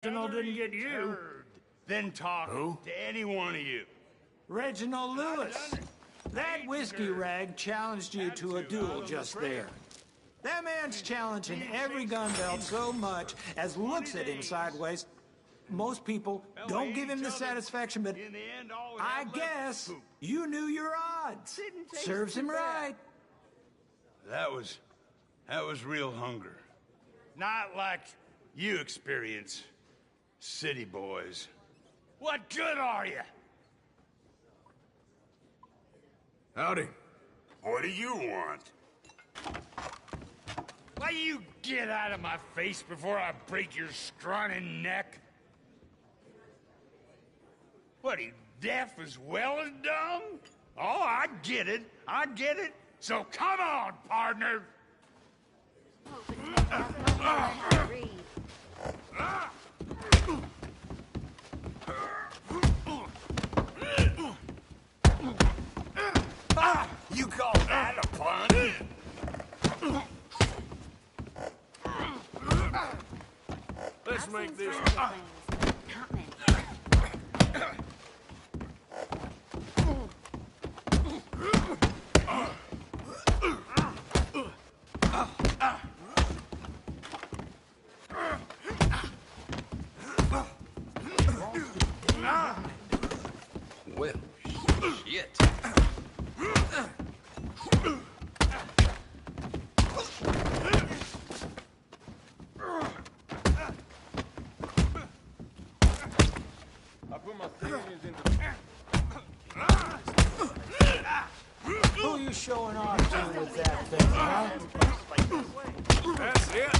Reginald didn't get you. Then talk to any one of you. Reginald Lewis. That whiskey rag challenged you to a duel just there. That man's challenging every gun belt so much as looks at him sideways. Most people don't give him the satisfaction, but I guess you knew your odds. Serves him right. That was real hunger. Not like you experience, city boys. What good are you? Howdy. What do you want? Why you get out of my face before I break your scrawny neck? What, are you deaf as well as dumb? Oh, I get it. So come on, partner. You call that a pun? Let's make this... Well, shit. I put my savings into... Who are you showing off to with that thing, huh? That's it.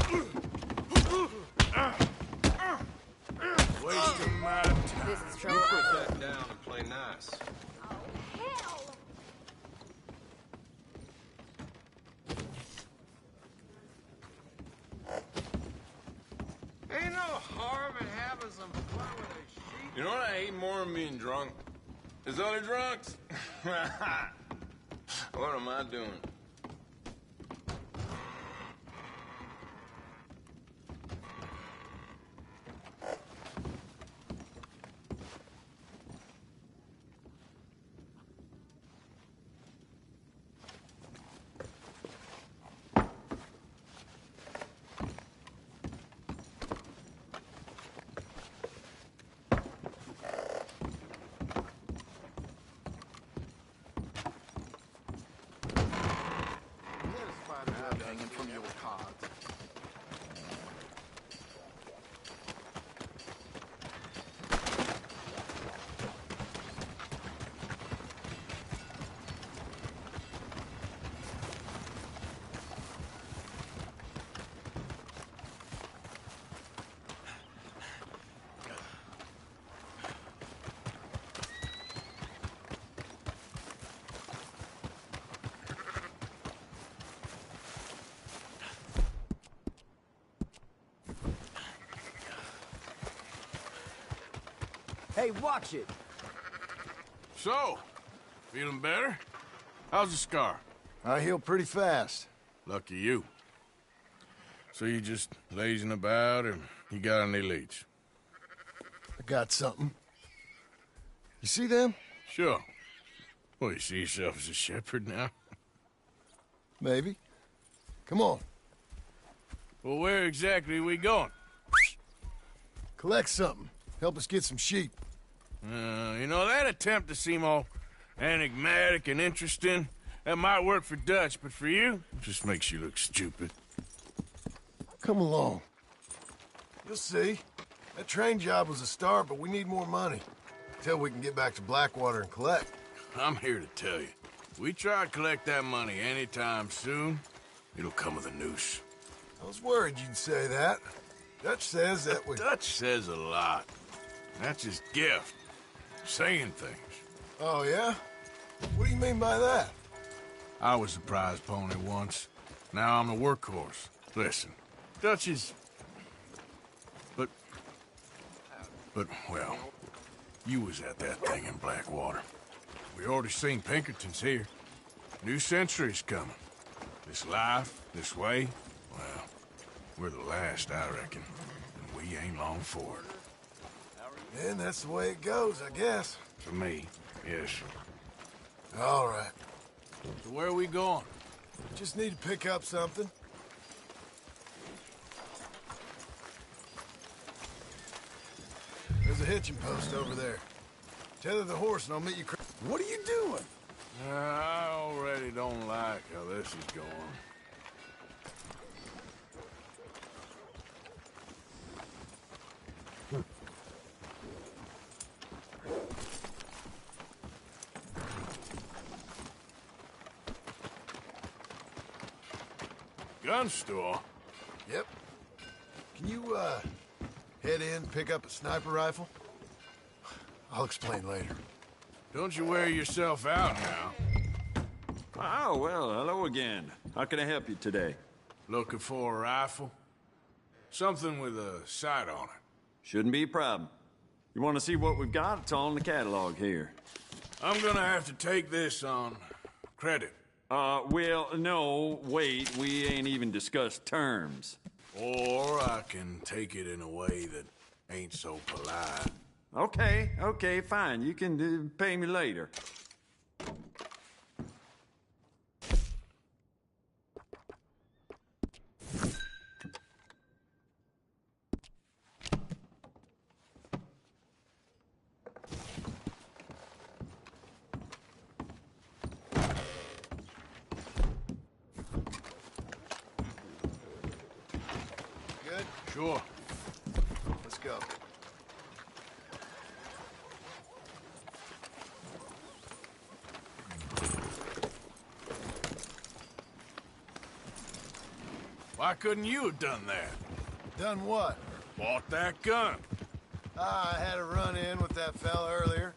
Wasting my time. This is trouble. Put that down and play nice. Hell! Ain't no harm in having some fun with a sheep. You know what I hate more than being drunk? Is other drunks. What am I doing? Hanging from your card. Hey, watch it! So, feeling better? How's the scar? I heal pretty fast. Lucky you. So you just lazing about, or you got any leads? I got something. You see them? Sure. Well, you see yourself as a shepherd now? Maybe. Come on. Well, where exactly are we going? Collect something. Help us get some sheep. You know, that attempt to seem all enigmatic and interesting, that might work for Dutch, but for you, it just makes you look stupid. Come along. You'll see. That train job was a start, but we need more money. Till we can get back to Blackwater and collect. I'm here to tell you, we try to collect that money anytime soon, it'll come with a noose. I was worried you'd say that. Dutch says that we... Dutch says a lot. That's his gift. Saying things. Oh, yeah? What do you mean by that? I was the prize pony once. Now I'm the workhorse. Listen, Dutch is... But, well, you was at that thing in Blackwater. We already seen Pinkertons here. New century's coming. This life, this way, well, we're the last, I reckon. And we you ain't long for it. And that's the way it goes, I guess. For me, yes. All right. So where are we going? Just need to pick up something. There's a hitching post over there. Tether the horse and I'll meet you. What are you doing? I already don't like how this is going. Gun store? Yep. Can you, head in, pick up a sniper rifle? I'll explain later. Don't you wear yourself out now. Oh, well, hello again. How can I help you today? Looking for a rifle? Something with a sight on it. Shouldn't be a problem. You want to see what we've got? It's all in the catalog here. I'm gonna have to take this on credit. Well, no, wait, we ain't even discussed terms. Or I can take it in a way that ain't so polite. Okay, fine. You can pay me later. Good? Sure. Let's go. Why couldn't you have done that? Done what? Bought that gun. I had a run-in with that fella earlier.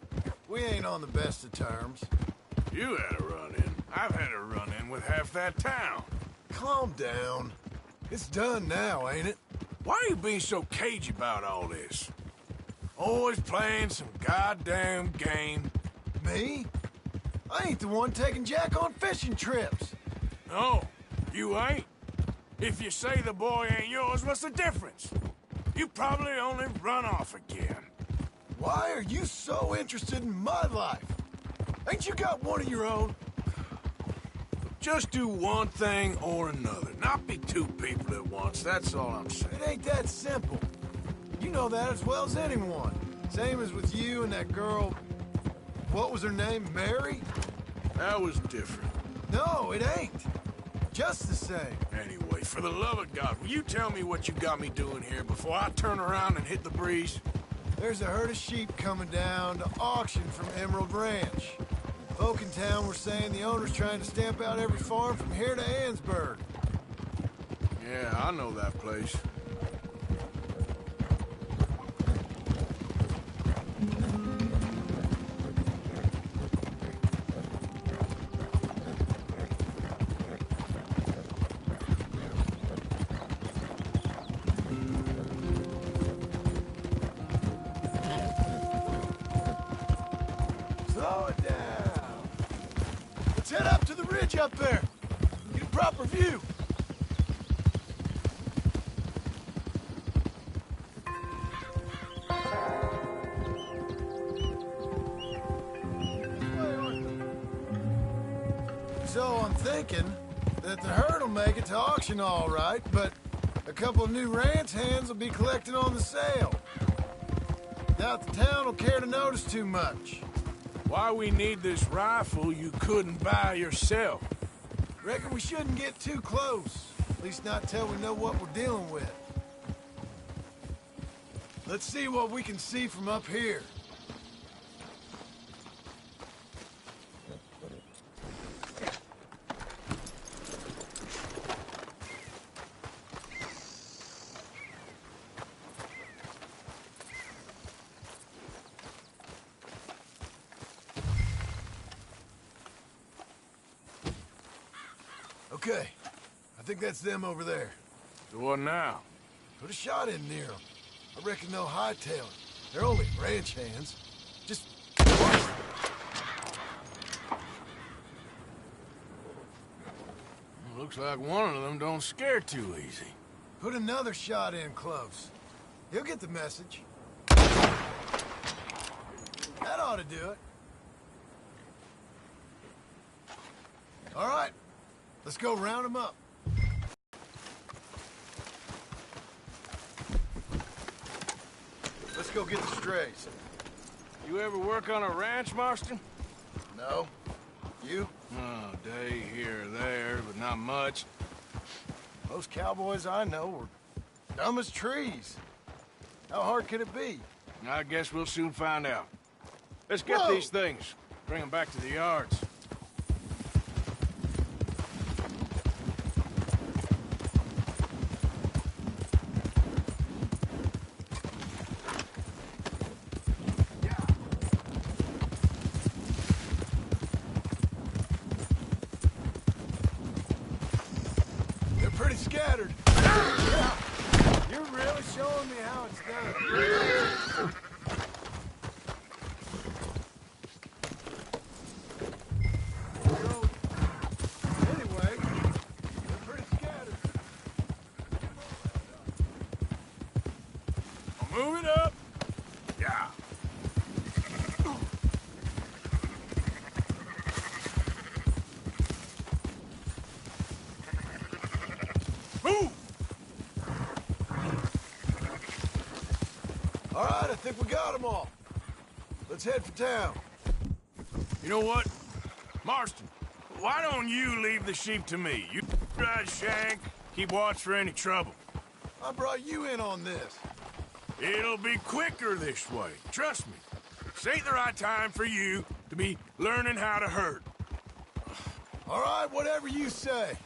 We ain't on the best of terms. You had a run-in. I've had a run-in with half that town. Calm down. It's done now, ain't it? Why are you being so cagey about all this? Always playing some goddamn game. Me? I ain't the one taking Jack on fishing trips. No, you ain't. If you say the boy ain't yours, what's the difference? You probably only run off again. Why are you so interested in my life? Ain't you got one of your own? Just do one thing or another. Not be two people at once, that's all I'm saying. It ain't that simple. You know that as well as anyone. Same as with you and that girl... What was her name? Mary? That was different. No, it ain't. Just the same. Anyway, for the love of God, will you tell me what you got me doing here before I turn around and hit the breeze? There's a herd of sheep coming down to auction from Emerald Ranch. Folk in town were saying the owner's trying to stamp out every farm from here to Ansburg. Yeah, I know that place. Slow it down. Let's head up to the ridge up there. Get a proper view. So I'm thinking that the herd will make it to auction all right, but a couple of new ranch hands will be collecting on the sale. Doubt the town will care to notice too much. Why we need this rifle you couldn't buy yourself? Reckon we shouldn't get too close. At least not till we know what we're dealing with. Let's see what we can see from up here. Okay, I think that's them over there. So what now? Put a shot in near them. I reckon they'll hightail it. They're only ranch hands. Just... Looks like one of them don't scare too easy. Put another shot in close. He'll get the message. That ought to do it. All right, let's go round him up. Let's go get the strays. You ever work on a ranch, Marston? No? You? Oh, day here or there, but not much. Most cowboys I know were dumb as trees. How hard could it be? I guess we'll soon find out. Let's get Whoa! these things. Bring them back to the yards. They're pretty scattered. You're really showing me how it's done. So, anyway, they're pretty scattered. Move it up. Yeah. Move! All right, I think we got them all. Let's head for town. You know what? Marston, why don't you leave the sheep to me? You ride Shank, keep watch for any trouble. I brought you in on this. It'll be quicker this way. Trust me. This ain't the right time for you to be learning how to herd. All right, whatever you say.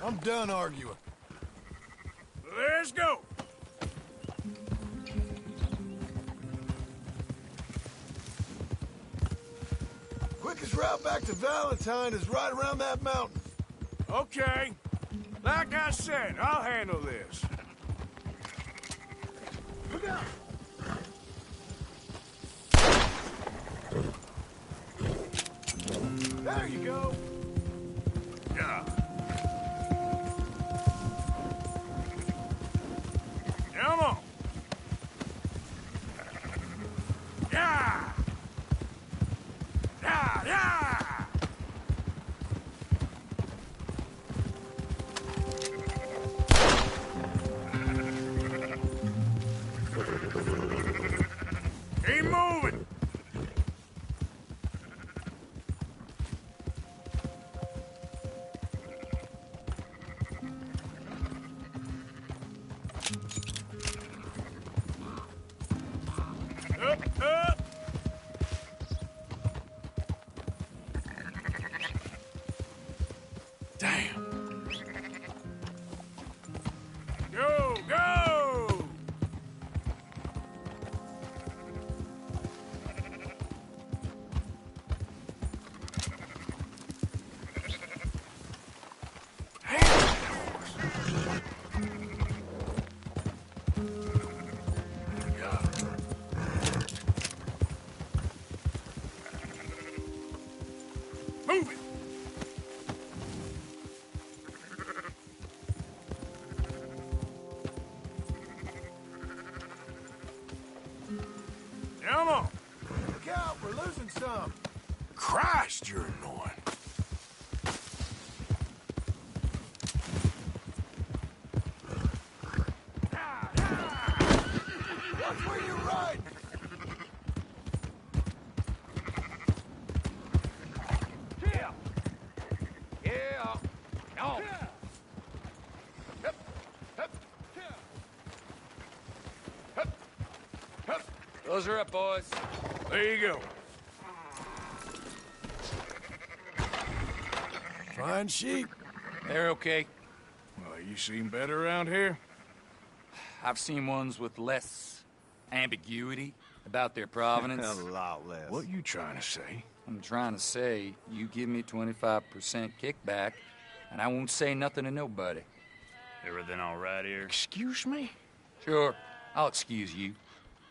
I'm done arguing. Let's go. Quickest route back to Valentine is right around that mountain. Okay. Like I said, I'll handle this. Look out! There you go. Yeah. Come on. Yeah. Yeah, yeah. Keep moving. Up, up. Damn. Go, go! Move it! Come on! Look out, we're losing some. Christ, you're annoying. Watch where you're riding. Yeah. Yeah. No. Hup. Hup. Hup. Hup. Those are up, boys. There you go. Fine sheep. They're okay. Well, you seem better around here. I've seen ones with less ambiguity about their provenance. A lot less. What you trying to say? I'm trying to say, you give me 25% kickback, and I won't say nothing to nobody. Everything all right here? Excuse me? Sure, I'll excuse you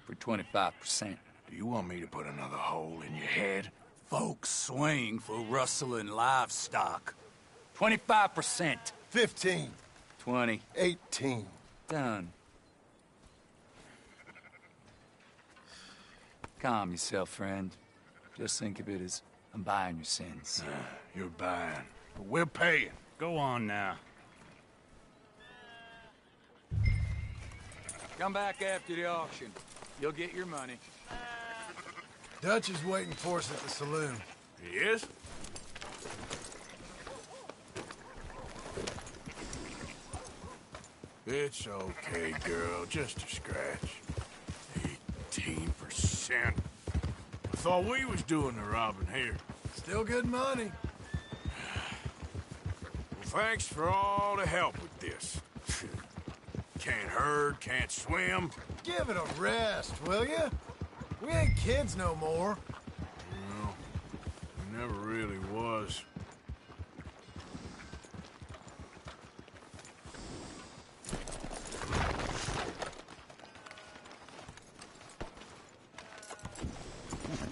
for 25%. Do you want me to put another hole in your head? Folks swing for rustling livestock. 25%. 15. 20. 18. Done. Calm yourself, friend. Just think of it as I'm buying your sins. You're buying, but we're paying. Go on now. Come back after the auction. You'll get your money. Dutch is waiting for us at the saloon. He is? It's okay, girl. Just a scratch. 18%. I thought we was doing the robbing here. Still good money. Well, thanks for all the help with this. Can't herd, can't swim. Give it a rest, will you? We ain't kids no more. No, he never really was.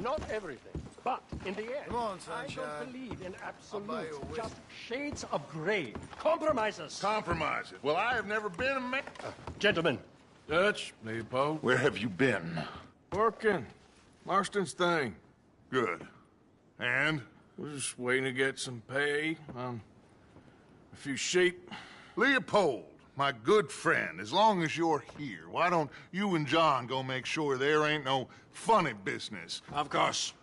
Not everything, but in the end, Come on, I sunshine. don't believe in I'll buy you a absolutes, whiskey. just shades of gray. Compromises. Compromises. Well, I have never been a man. Gentlemen, Dutch, Leopold. Where have you been? Working. Marston's thing. Good. And? We're just waiting to get some pay on a few sheep. Leopold, my good friend, as long as you're here, why don't you and John go make sure there ain't no funny business? Of course.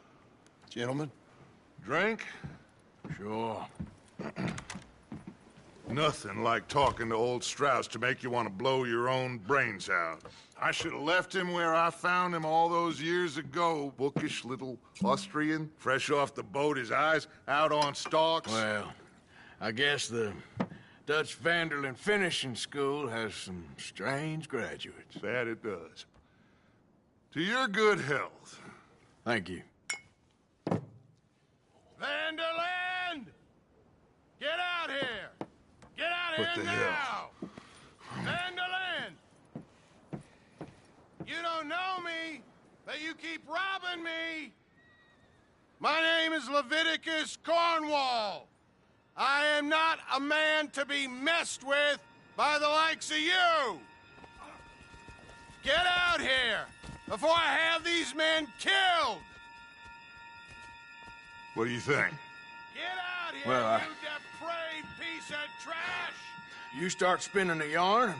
Gentlemen? Drink? Sure. Nothing like talking to old Strauss to make you want to blow your own brains out. I should have left him where I found him all those years ago. Bookish little Austrian, fresh off the boat, his eyes out on stalks. Well, I guess the Dutch Vanderlyn Finishing School has some strange graduates. That it does. To your good health. Thank you. Vanderland! Get out here! Get out What here the now! hell? Vanderland! You don't know me, but you keep robbing me! My name is Leviticus Cornwall. I am not a man to be messed with by the likes of you! Get out here before I have these men killed! What do you think? Get out here, Well, you depraved piece of trash! You start spinning the yarn, and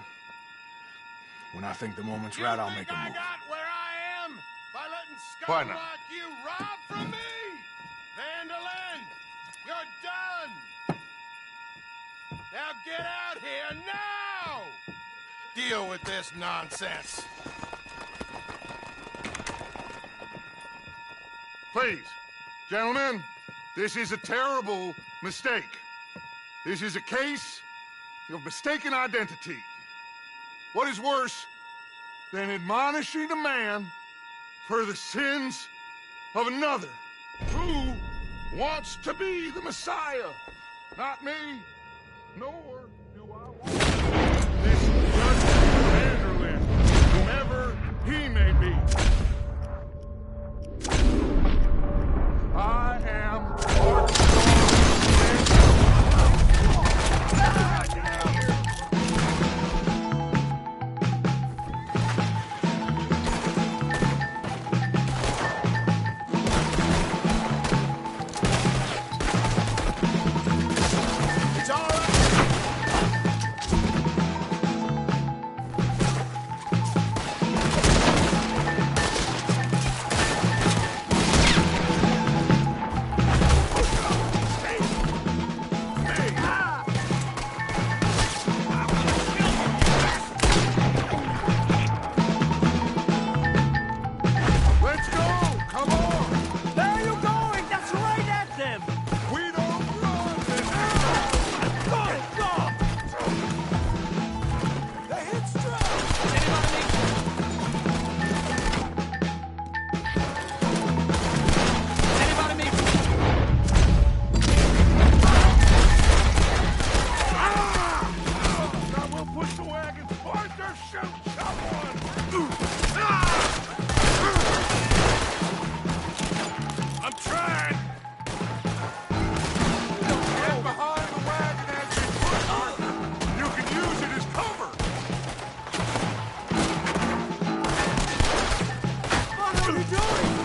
when I think the moment's right, I'll make a I move. got where I am by letting Why scum not? like you rob from me? Vanderlyn, you're done! Now get out here now! Deal with this nonsense. Please, gentlemen, this is a terrible mistake. This is a case of mistaken identity. What is worse than admonishing a man for the sins of another who wants to be the Messiah? Not me, nor do I want this Dutch Vanderlyn, whomever he may be. I am It's all right. Let's go! Come on! where are you going? That's right at them! We don't run this They hit Strauss! Anybody need... Now we'll push the wagon. Arthur, shoot someone! I'm trying. Get behind the wagon as you push, Arthur. You can use it as cover. What are you doing?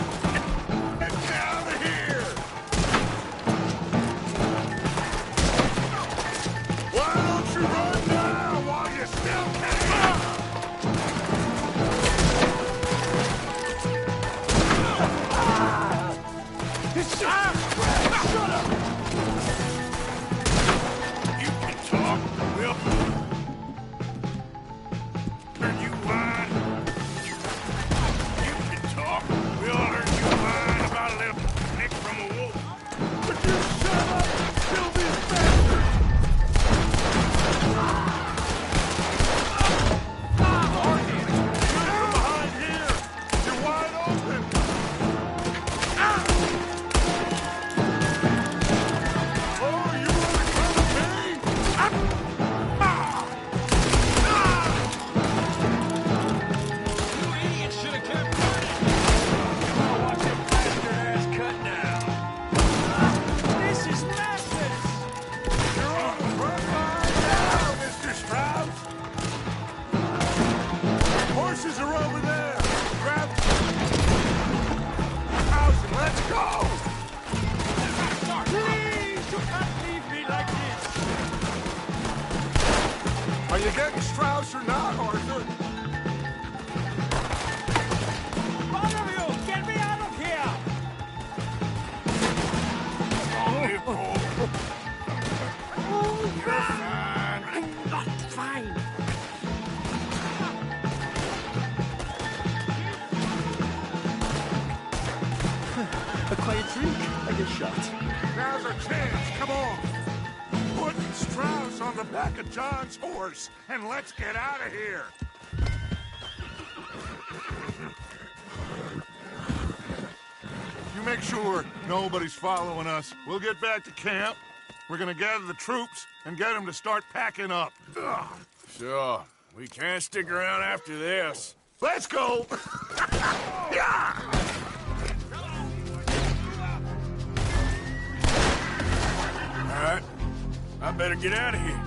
by a tree, I get shot. Now's our chance. Come on. Put Strauss on the back of John's horse, and let's get out of here. You make sure nobody's following us. We'll get back to camp. We're gonna gather the troops and get them to start packing up. Ugh. Sure. We can't stick around after this. Let's go! Yeah! All right. I better get out of here.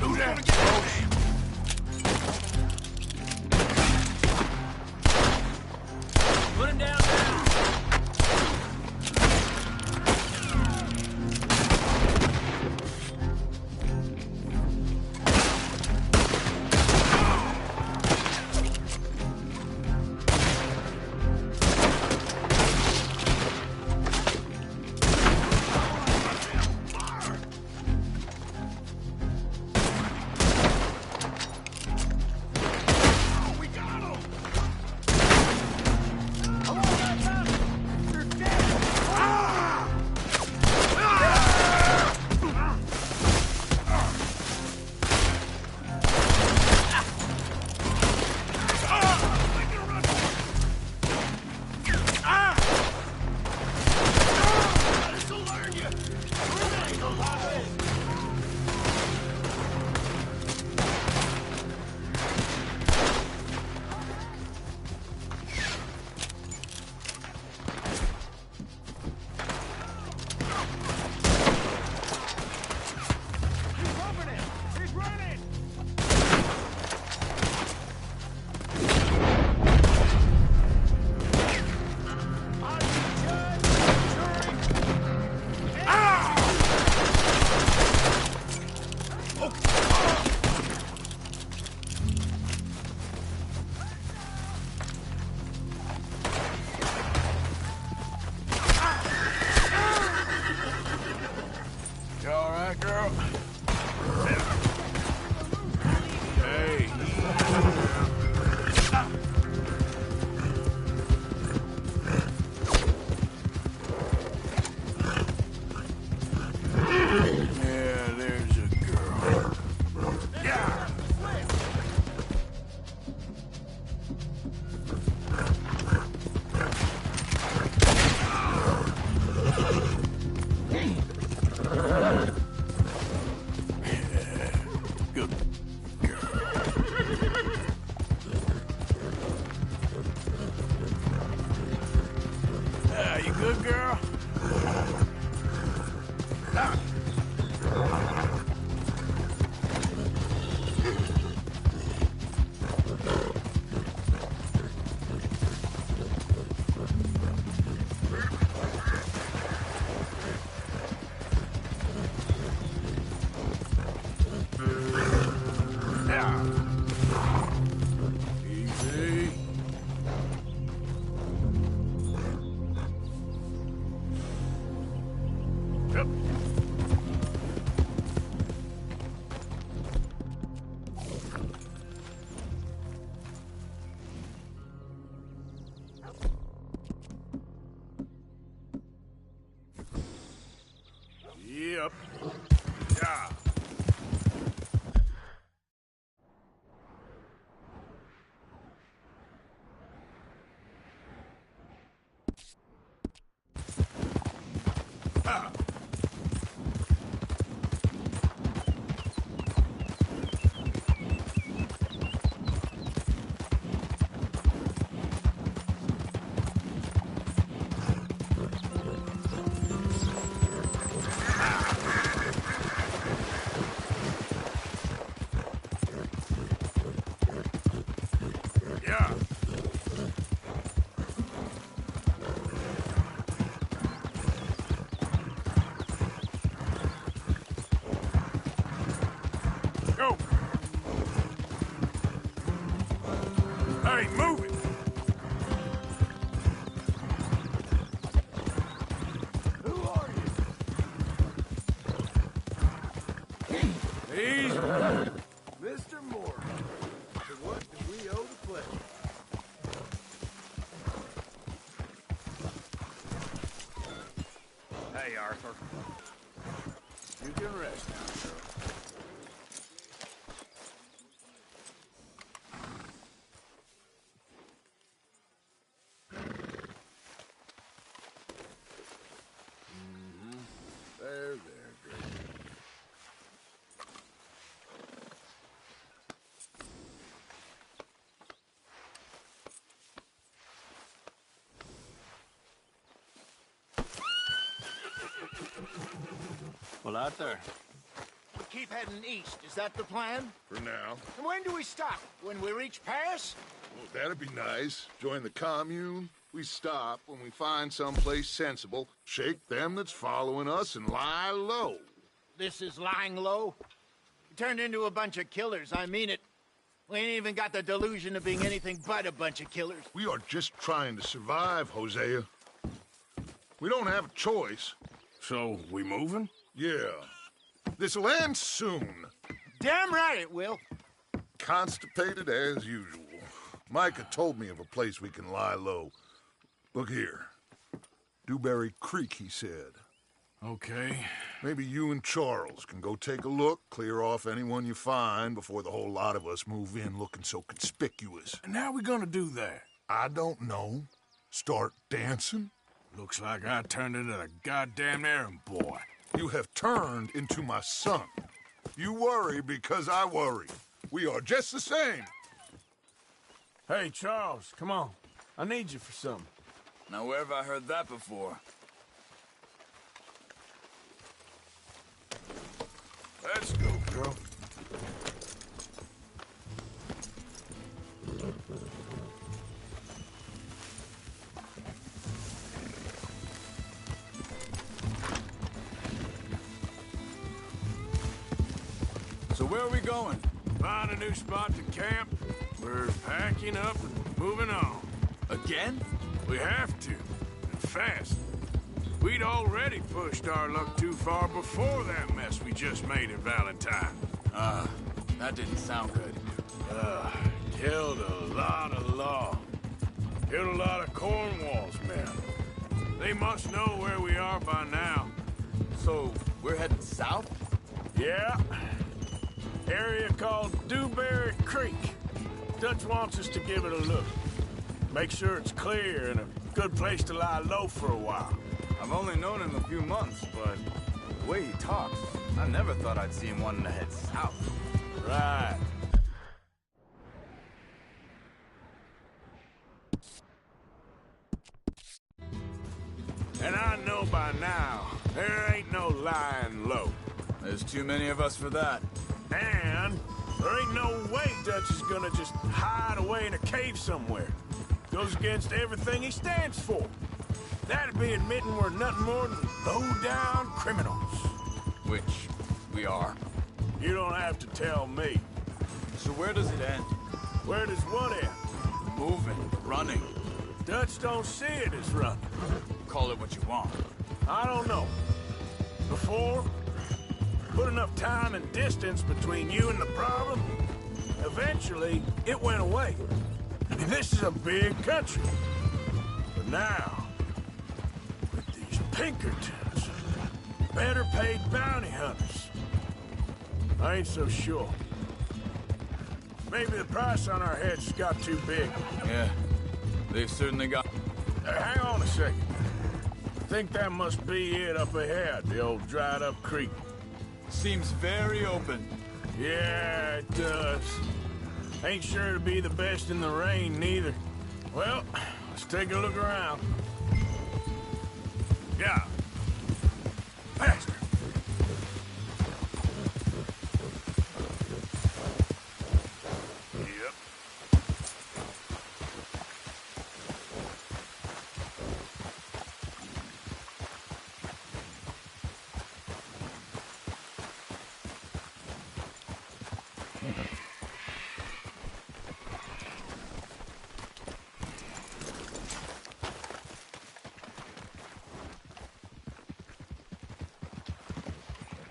Do that, folks. Put him down now. Good girl? Easy. Yep. Yep. Yeah. Yeah. Go. Hey, move it. Who are you? Easy. Mr. Morgan. To what do we owe the pledge? Arthur. You can rest now, girl. There, great. Well, Arthur, We keep heading east. Is that the plan? For now. And when do we stop? When we reach Paris? Well, that'd be nice. Join the commune. We stop when we find someplace sensible, shake them that's following us, and lie low. This is lying low. We turned into a bunch of killers. I mean it. We ain't even got the delusion of being anything but a bunch of killers. We are just trying to survive, Hosea. We don't have a choice. So, we moving? Yeah. This'll end soon. Damn right it will. Constipated as usual. Micah told me of a place we can lie low. Look here. Dewberry Creek, he said. Okay. Maybe you and Charles can go take a look, clear off anyone you find before the whole lot of us move in looking so conspicuous. And how we gonna do that? I don't know. Start dancing? Looks like I turned into the goddamn errand boy. You have turned into my son. You worry because I worry. We are just the same. Hey, Charles, come on. I need you for something. Now, where have I heard that before? Let's go, girl. So where are we going? Find a new spot to camp. We're packing up and moving on. Again? We have to, and fast. We'd already pushed our luck too far before that mess we just made at Valentine. That didn't sound good. Killed a lot of law. Killed a lot of Cornwall's men. They must know where we are by now. So, we're heading south? Yeah. Area called Dewberry Creek. Dutch wants us to give it a look. Make sure it's clear and a good place to lie low for a while. I've only known him a few months, but the way he talks, I never thought I'd see him wanting to head south. Right. And I know by now, there ain't no lying low. There's too many of us for that. And there ain't no way Dutch is gonna just hide away in a cave somewhere. Goes against everything he stands for. That'd be admitting we're nothing more than low-down criminals. Which we are. You don't have to tell me. So where does it end? Where does what end? Moving, running. Dutch don't see it as running. Call it what you want. I don't know. Before, put enough time and distance between you and the problem, eventually it went away. I mean, this is a big country. But now, with these Pinkertons, better paid bounty hunters, I ain't so sure. Maybe the price on our heads got too big. Yeah, they've certainly got... Hang on a second. I think that must be it up ahead, the old dried-up creek. Seems very open. Yeah, it does. Ain't sure to be the best in the rain, neither. Well, let's take a look around. Yeah. Faster. Yep.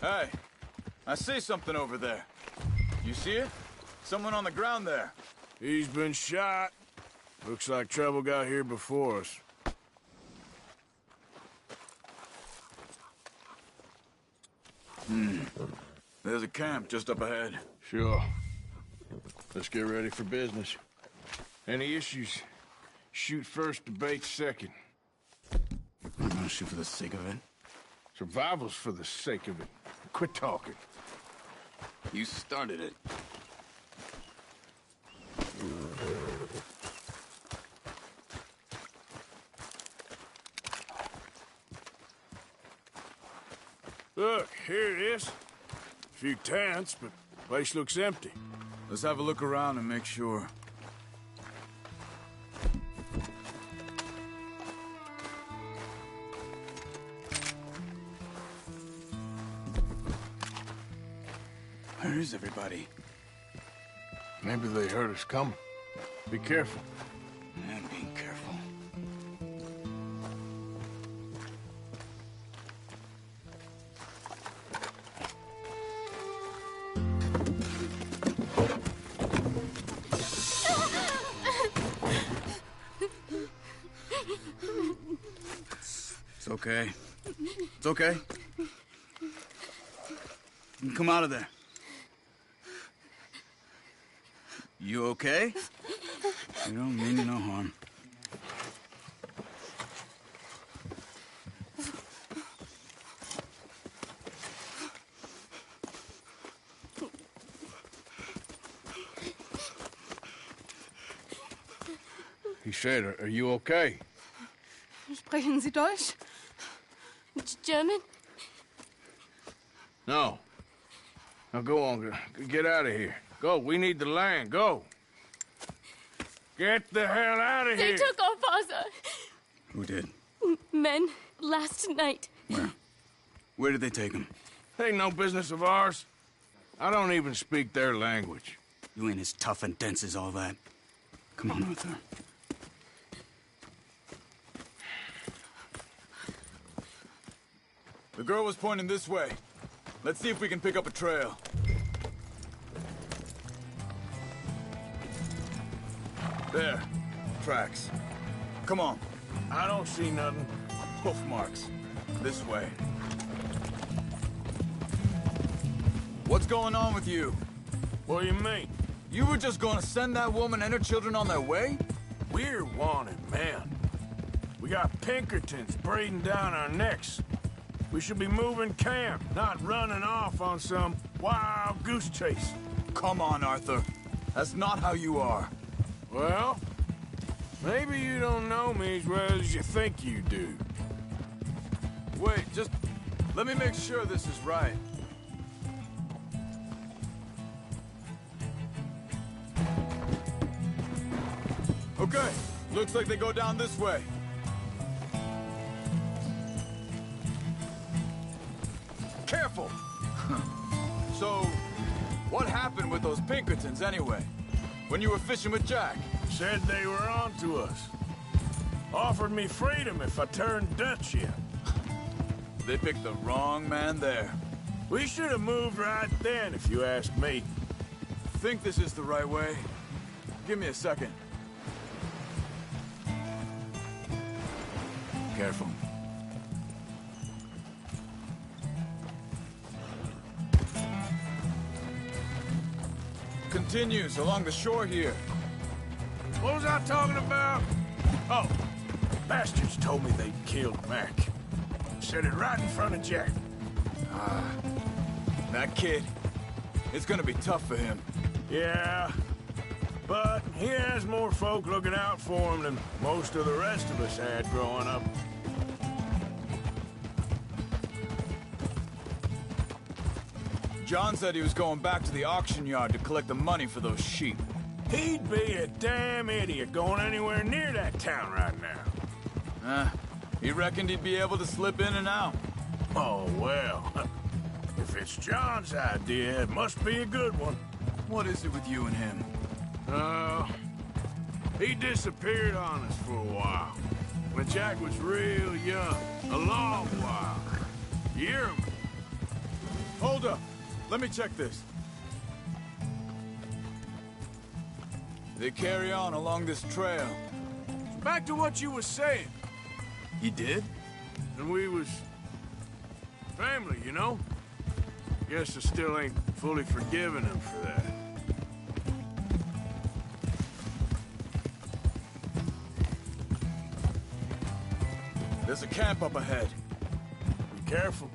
Hey, I see something over there. You see it? Someone on the ground there. He's been shot. Looks like trouble got here before us. There's a camp just up ahead. Sure. Let's get ready for business. Any issues? Shoot first, debate second. I'm gonna shoot for the sake of it. Survival's for the sake of it. Quit talking. You started it. Look, here it is. A few tents, but the place looks empty. Let's have a look around and make sure. Where is everybody? Maybe they heard us coming. Be careful. I'm being careful. It's okay. It's okay. You can come out of there. You okay? You don't mean no harm. He said, are you okay? Sprechen Sie Deutsch? German? No. Now go on, get out of here. Go, we need the land, go. Get the hell out of They here. took our father. Who did? Men, last night. Where? Where did they take him? Ain't no business of ours. I don't even speak their language. You ain't as tough and dense as all that. Come on, Arthur. The girl was pointing this way. Let's see if we can pick up a trail. There. Tracks. Come on. I don't see nothing. Hoof marks. This way. What's going on with you? What do you mean? You were just gonna send that woman and her children on their way? We're wanted, man. We got Pinkertons breathing down our necks. We should be moving camp, not running off on some wild goose chase. Come on, Arthur. That's not how you are. Well, maybe you don't know me as well as you think you do. Wait, just let me make sure this is right. Okay, looks like they go down this way. Careful! So, what happened with those Pinkertons anyway? When you were fishing with Jack? Said they were on to us. Offered me freedom if I turned Dutch yet. They picked the wrong man there. We should have moved right then, if you ask me. Think this is the right way? Give me a second. Careful. Continues along the shore here. What was I talking about? Oh, bastards told me they'd killed Mac. Said it right in front of Jack. That kid, it's gonna be tough for him. Yeah, but he has more folk looking out for him than most of the rest of us had growing up. John said he was going back to the auction yard to collect the money for those sheep. He'd be a damn idiot going anywhere near that town right now. He reckoned he'd be able to slip in and out. Oh, well. If it's John's idea, it must be a good one. What is it with you and him? He disappeared on us for a while. When Jack was real young. A long while. You hear him? Hold up. Let me check this. They carry on along this trail. Back to what you was saying. He did? And we was family, you know? Guess I still ain't fully forgiven him for that. There's a camp up ahead. Be careful.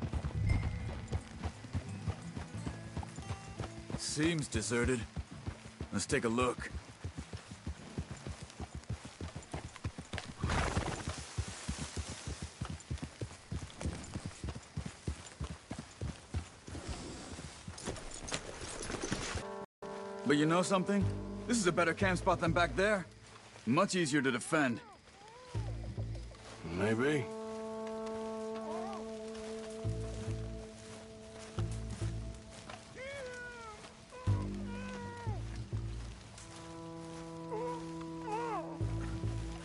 Seems deserted. Let's take a look. But you know something? This is a better camp spot than back there. Much easier to defend. Maybe.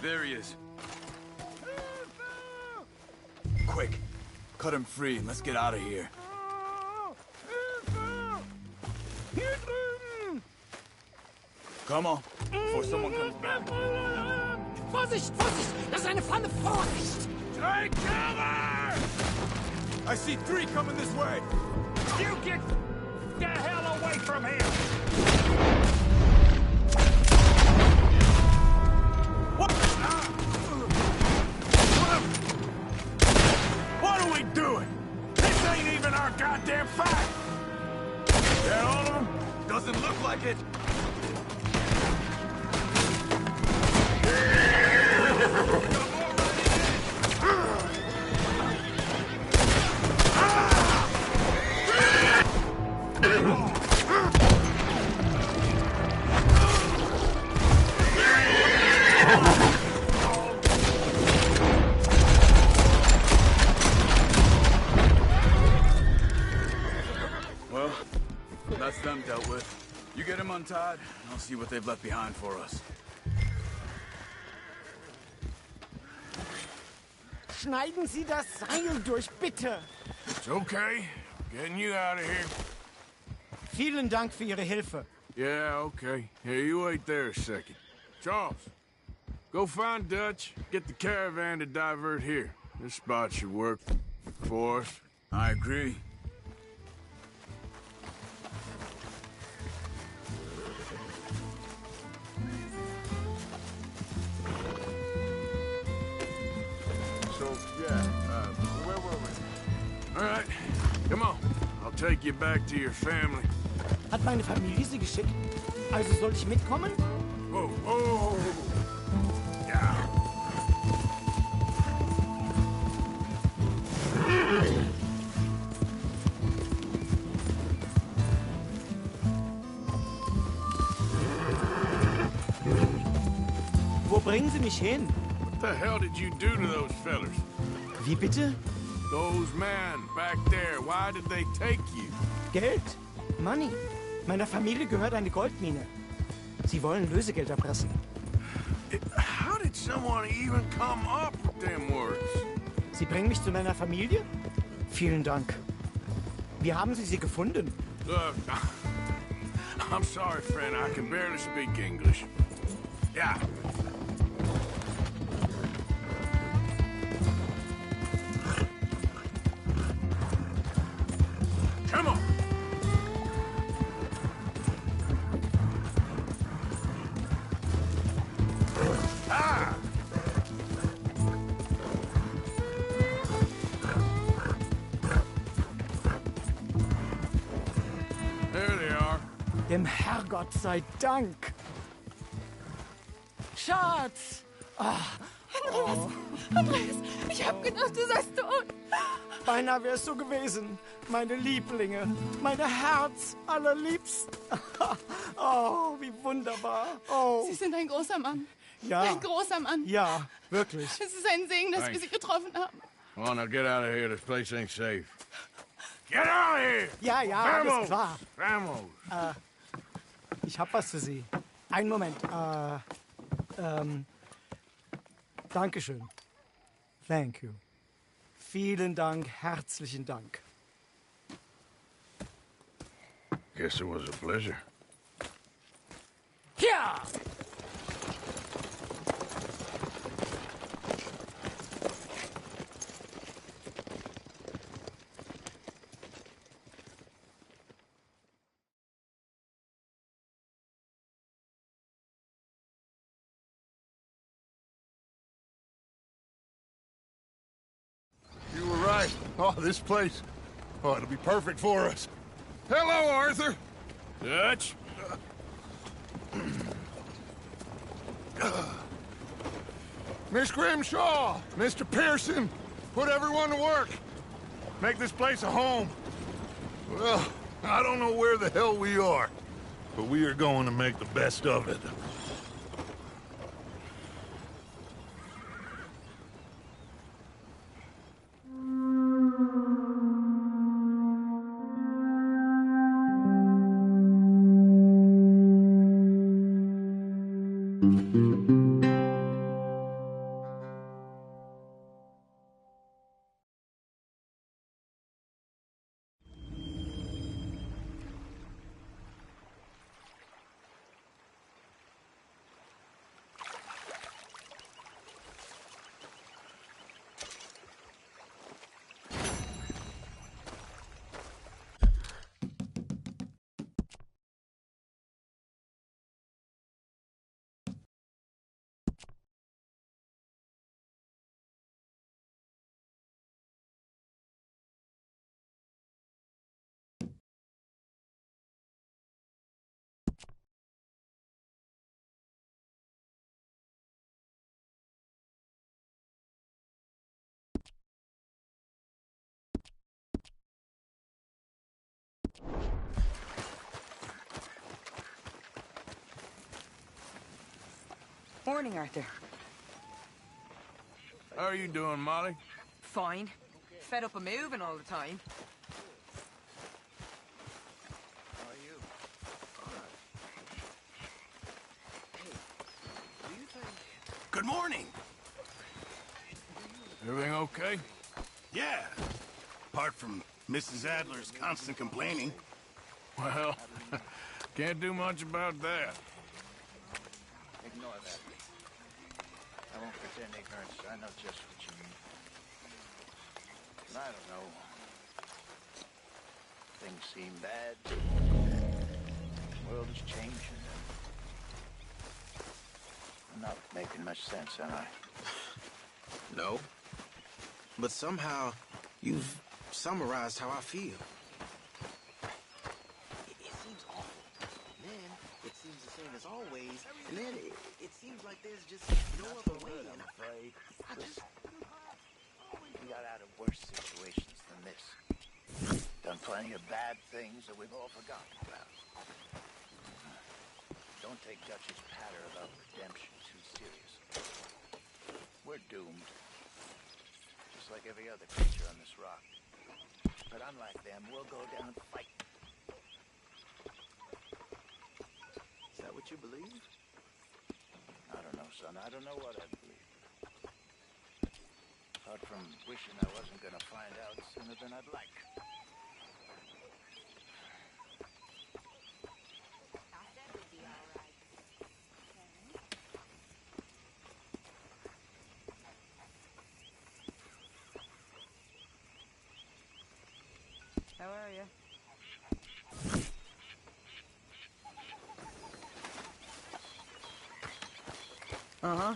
There he is. Quick, cut him free and let's get out of here. Come on, before someone comes back. Vorsicht, Vorsicht! Das ist eine Pfanne! Vorsicht! Take cover! I see 3 coming this way. You get the hell away from him! What are we doing? This ain't even our goddamn fight! That all of them? Doesn't look like it. Well, that's them dealt with. You get them untied, and I'll see what they've left behind for us. Schneiden Sie das Seil durch, bitte! It's okay. Getting you out of here. Vielen Dank für Ihre Hilfe. Yeah, okay. Here, you wait there a second. Charles, go find Dutch, get the caravan to divert here. This spot should work for us. I agree. So, yeah, where were we? All right, come on. I'll take you back to your family. Hat meine Familie Sie geschickt? Also soll ich mitkommen? Oh, oh, yeah. Wo bringen Sie mich hin? What the hell did you do to those fellers? Wie bitte? Those men back there, why did they take you? Geld. Money. Meiner Familie gehört eine Goldmine. Sie wollen Lösegeld erpressen. How did someone even come up with them words? Sie bringen mich zu meiner Familie? Vielen Dank. Wie haben Sie sie gefunden? Look, I'm sorry, friend. I can barely speak English. Yeah. Come on. Ah! There they are. Dem Herrgott sei Dank. Schatz! Andreas, ich hab gedacht, du seist tot. Beinahe wär's so gewesen. Meine Lieblinge. Meine Herz allerliebsten. Oh, wie wunderbar. Oh. Sie sind ein großer Mann. Ja. Ein großer Mann. Ja, wirklich. Es ist ein Segen, dass wir Thanks. Sie getroffen haben. Come on, now get out of here. This place ain't safe. Get out of here! Ja, ja, alles klar. Vamos! Ich hab was für Sie. Einen Moment. Dankeschön. Thank you. Vielen Dank, herzlichen Dank. Guess it was a pleasure. Ja! Oh, this place. Oh, it'll be perfect for us. Hello, Arthur. Dutch? Miss Grimshaw, Mr. Pearson, put everyone to work. Make this place a home. Well, I don't know where the hell we are, but we are going to make the best of it. Morning, Arthur. How are you doing, Molly? Fine. Fed up of moving all the time. How are you? Hey, do you think... Good morning. Everything okay? Yeah. Apart from Mrs. Adler's constant complaining. Well, can't do much about that. Ignore that. I won't pretend ignorance. I know just what you mean. I don't know. Things seem bad. The world is changing. I'm not making much sense, am I? No. But somehow, you've summarized how I feel. It seems awful. Then, it seems the same as always. And then, it seems like there's just no other way. I'm afraid. We got out of worse situations than this. Done plenty of bad things that we've all forgotten about. Don't take Dutch's patter about redemption too serious. We're doomed. Just like every other creature on this rock. But unlike them, we'll go down fighting. Is that what you believe? I don't know, son. I don't know what I believe. Apart from wishing I wasn't gonna find out sooner than I'd like. How are you? Uh-huh.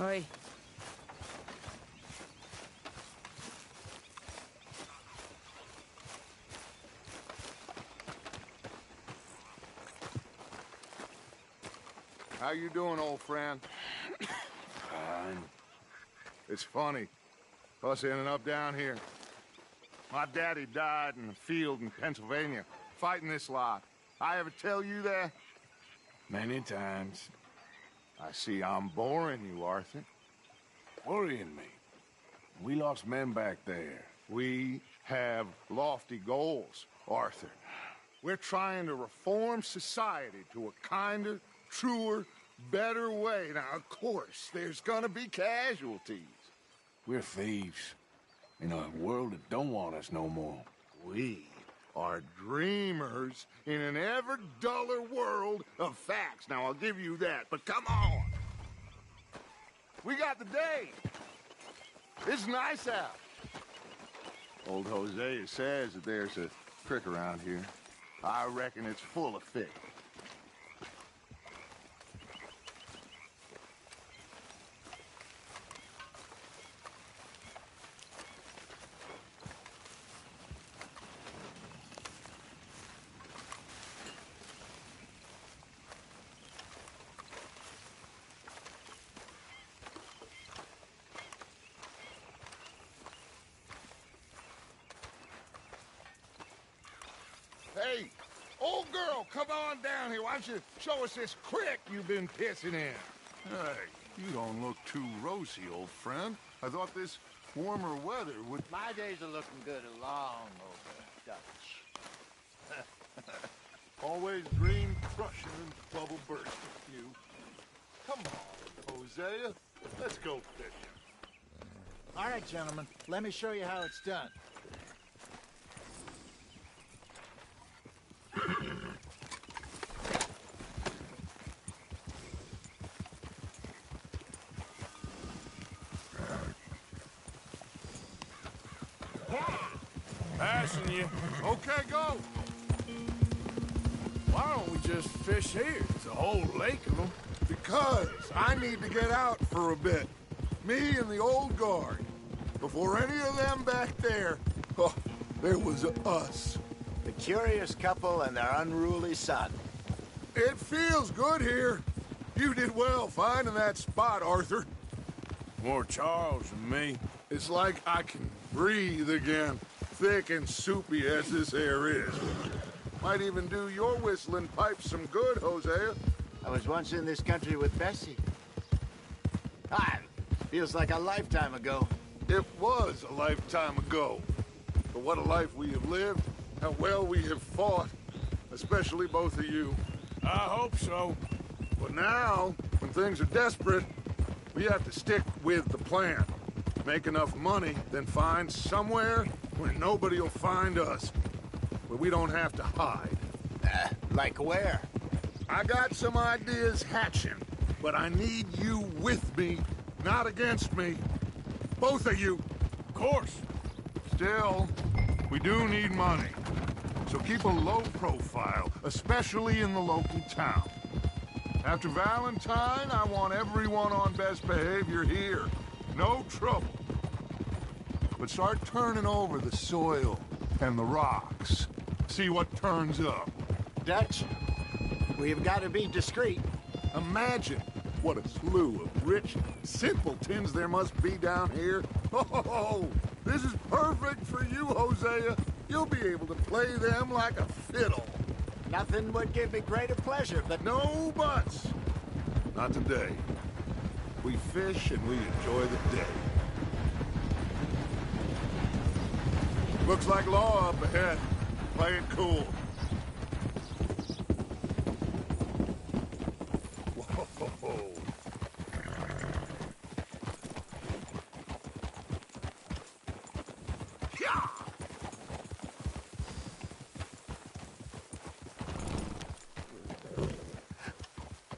Oi, How you doing, old friend? Fine. It's funny, us ending up down here. My daddy died in the field in Pennsylvania, fighting this lot. I ever tell you that? Many times. I see I'm boring you, Arthur. Worrying me. We lost men back there. We have lofty goals, Arthur. We're trying to reform society to a kinder, truer, better way. Now, of course, there's gonna be casualties. We're thieves in a world that don't want us no more. We are dreamers in an ever duller world of facts. Now, I'll give you that, but come on. We got the day. It's nice out. Old Hosea says that there's a creek around here. I reckon it's full of fish. Hey, old girl, come on down here. Why don't you show us this creek you've been pissing in? Hey, you don't look too rosy, old friend. I thought this warmer weather would... My days are looking good along over Dutch. Always dream crushing and bubble bursting with you. Come on, Hosea. Let's go fishing. All right, gentlemen. Let me show you how it's done. Passing you. Okay, go. Why don't we just fish here? There's a whole lake of them. Because I need to get out for a bit. Me and the old guard. Before any of them back there, oh, there was us. The curious couple and their unruly son. It feels good here. You did well finding that spot, Arthur. More Charles than me. It's like I can breathe again, thick and soupy as this air is. Might even do your whistling pipes some good, Hosea. I was once in this country with Bessie. Feels like a lifetime ago. It was a lifetime ago. But what a life we have lived, how well we have fought, especially both of you. I hope so. But now, when things are desperate, we have to stick with the plan. Make enough money, then find somewhere where nobody will find us. Where we don't have to hide. Like where? I got some ideas hatching, but I need you with me, not against me. Both of you. Of course. Still, we do need money. So keep a low profile, especially in the local town. After Valentine, I want everyone on best behavior here. No trouble. But start turning over the soil and the rocks. See what turns up. Dutch, we've got to be discreet. Imagine what a slew of rich simpletons there must be down here. Oh, this is perfect for you, Hosea. You'll be able to play them like a fiddle. Nothing would give me greater pleasure, but... No buts. Not today. We fish and we enjoy the day. Looks like law up ahead. Play it cool. Whoa.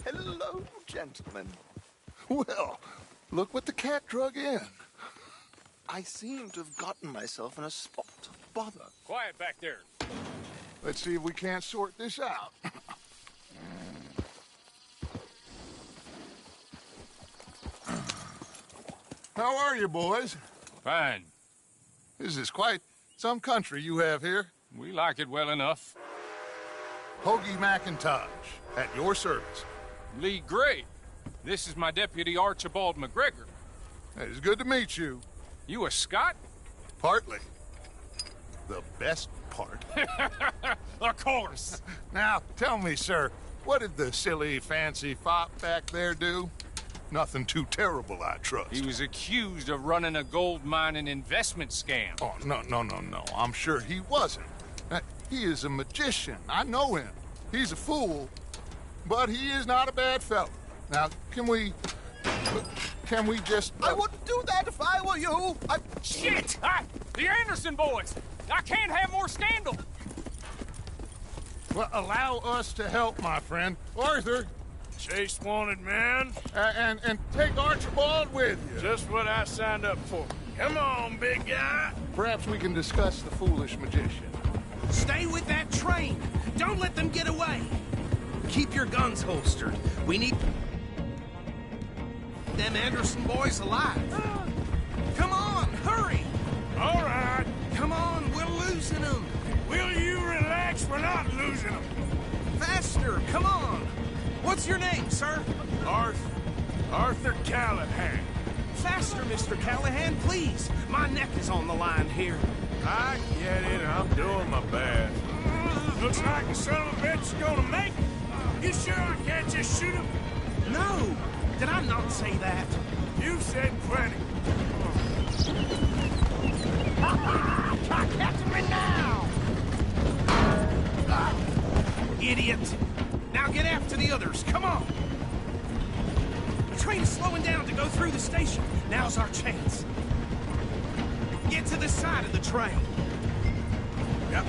Hello, gentlemen. Well, look what the cat drug in. I seem to have gotten myself in a spot of bother. Quiet back there. Let's see if we can't sort this out. How are you, boys? Fine. This is quite some country you have here. We like it well enough. Hoagie McIntosh, at your service. Lee Gray. This is my deputy Archibald McGregor. It's good to meet you. You a Scot? Partly. The best part. Of course. Now, tell me, sir, what did the silly, fancy fop back there do? Nothing too terrible, I trust. He was accused of running a gold mining investment scam. Oh, no. I'm sure he wasn't. He is a magician. I know him. He's a fool, but he is not a bad fellow. Now, can we just... I wouldn't do that if I were you. Shit! The Anderson boys! I can't have more scandal! Well, allow us to help, my friend. Arthur! Chase wanted man. And take Archibald with you. Just what I signed up for. Come on, big guy. Perhaps we can discuss the foolish magician. Stay with that train. Don't let them get away. Keep your guns holstered. We need them Anderson boys alive. Come on, hurry. All right. Come on, we're losing them. Will you relax? We're not losing them. Faster, come on. What's your name, sir? Arthur Callahan. Faster, Mr. Callahan, please. My neck is on the line here. I get it. I'm doing my best. Looks like the son of a bitch is gonna make it. You sure I can't just shoot him? No. Did I not say that? You said plenty. Catch me now! Idiot! Now get after the others, come on! The train's slowing down to go through the station. Now's our chance. Get to the side of the train. Yep.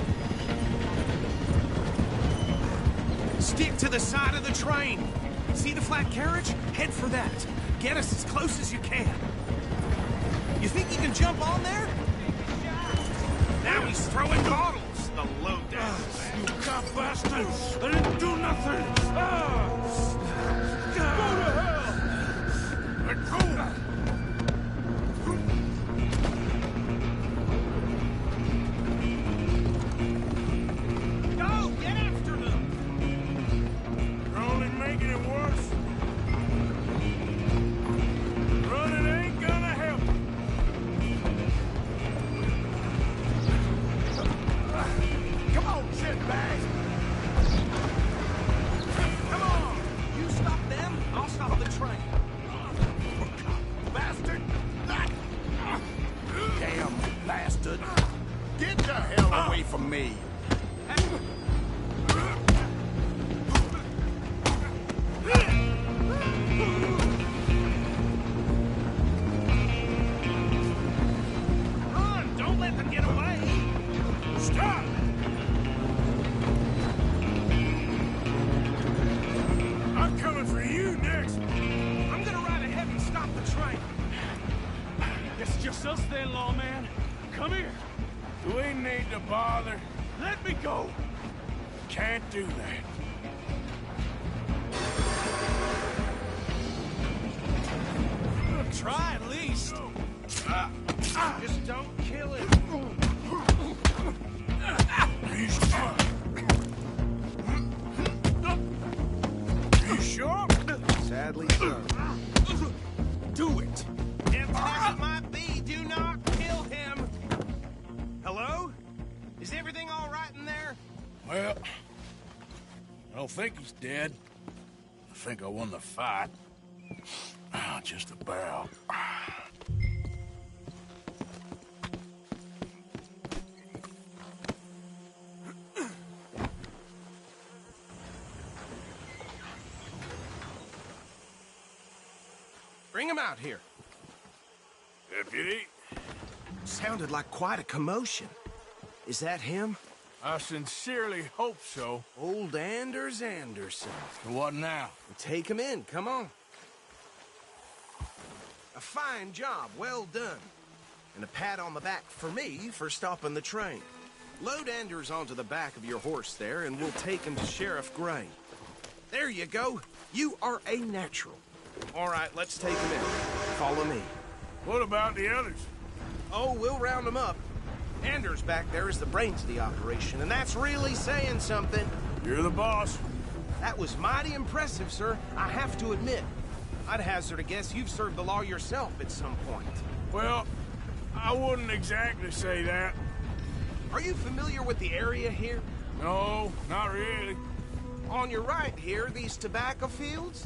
Stick to the side of the train. See the flat carriage? Head for that. Get us as close as you can. You think you can jump on there? Now he's throwing bottles, the low-down. You cop bastards! I didn't do nothing! Go to hell! Let go! Go! Get after them! You're only making it worse. Running ain't gonna help. Come on, shitbag! Come on! You stop them, I'll stop the train. Bastard! Damn bastard. Get the hell away from me. Run! Don't let them get away! Stop! I'm coming for you next. I'm gonna ride ahead and stop the train. It's just us then, lawman. Come here. Do we need to bother? Let me go. Can't do that. Try at least. Just don't kill him. You sure? Sadly so. Do it. Empty as it might be, do not kill him. Hello? Is everything all right in there? Well, I don't think he's dead. I think I won the fight. Just about. Bring him out here. Deputy? Sounded like quite a commotion. Is that him? I sincerely hope so. Old Anders Anderson. What now? Take him in, come on. A fine job, well done. And a pat on the back for me for stopping the train. Load Anders onto the back of your horse there, and we'll take him to Sheriff Gray. There you go. You are a natural. All right, let's take him in. Follow me. What about the others? Oh, we'll round them up. Anders back there is the brains of the operation, and that's really saying something. You're the boss. That was mighty impressive, sir, I have to admit. I'd hazard a guess you've served the law yourself at some point. Well, I wouldn't exactly say that. Are you familiar with the area here? No, not really. On your right here, these tobacco fields?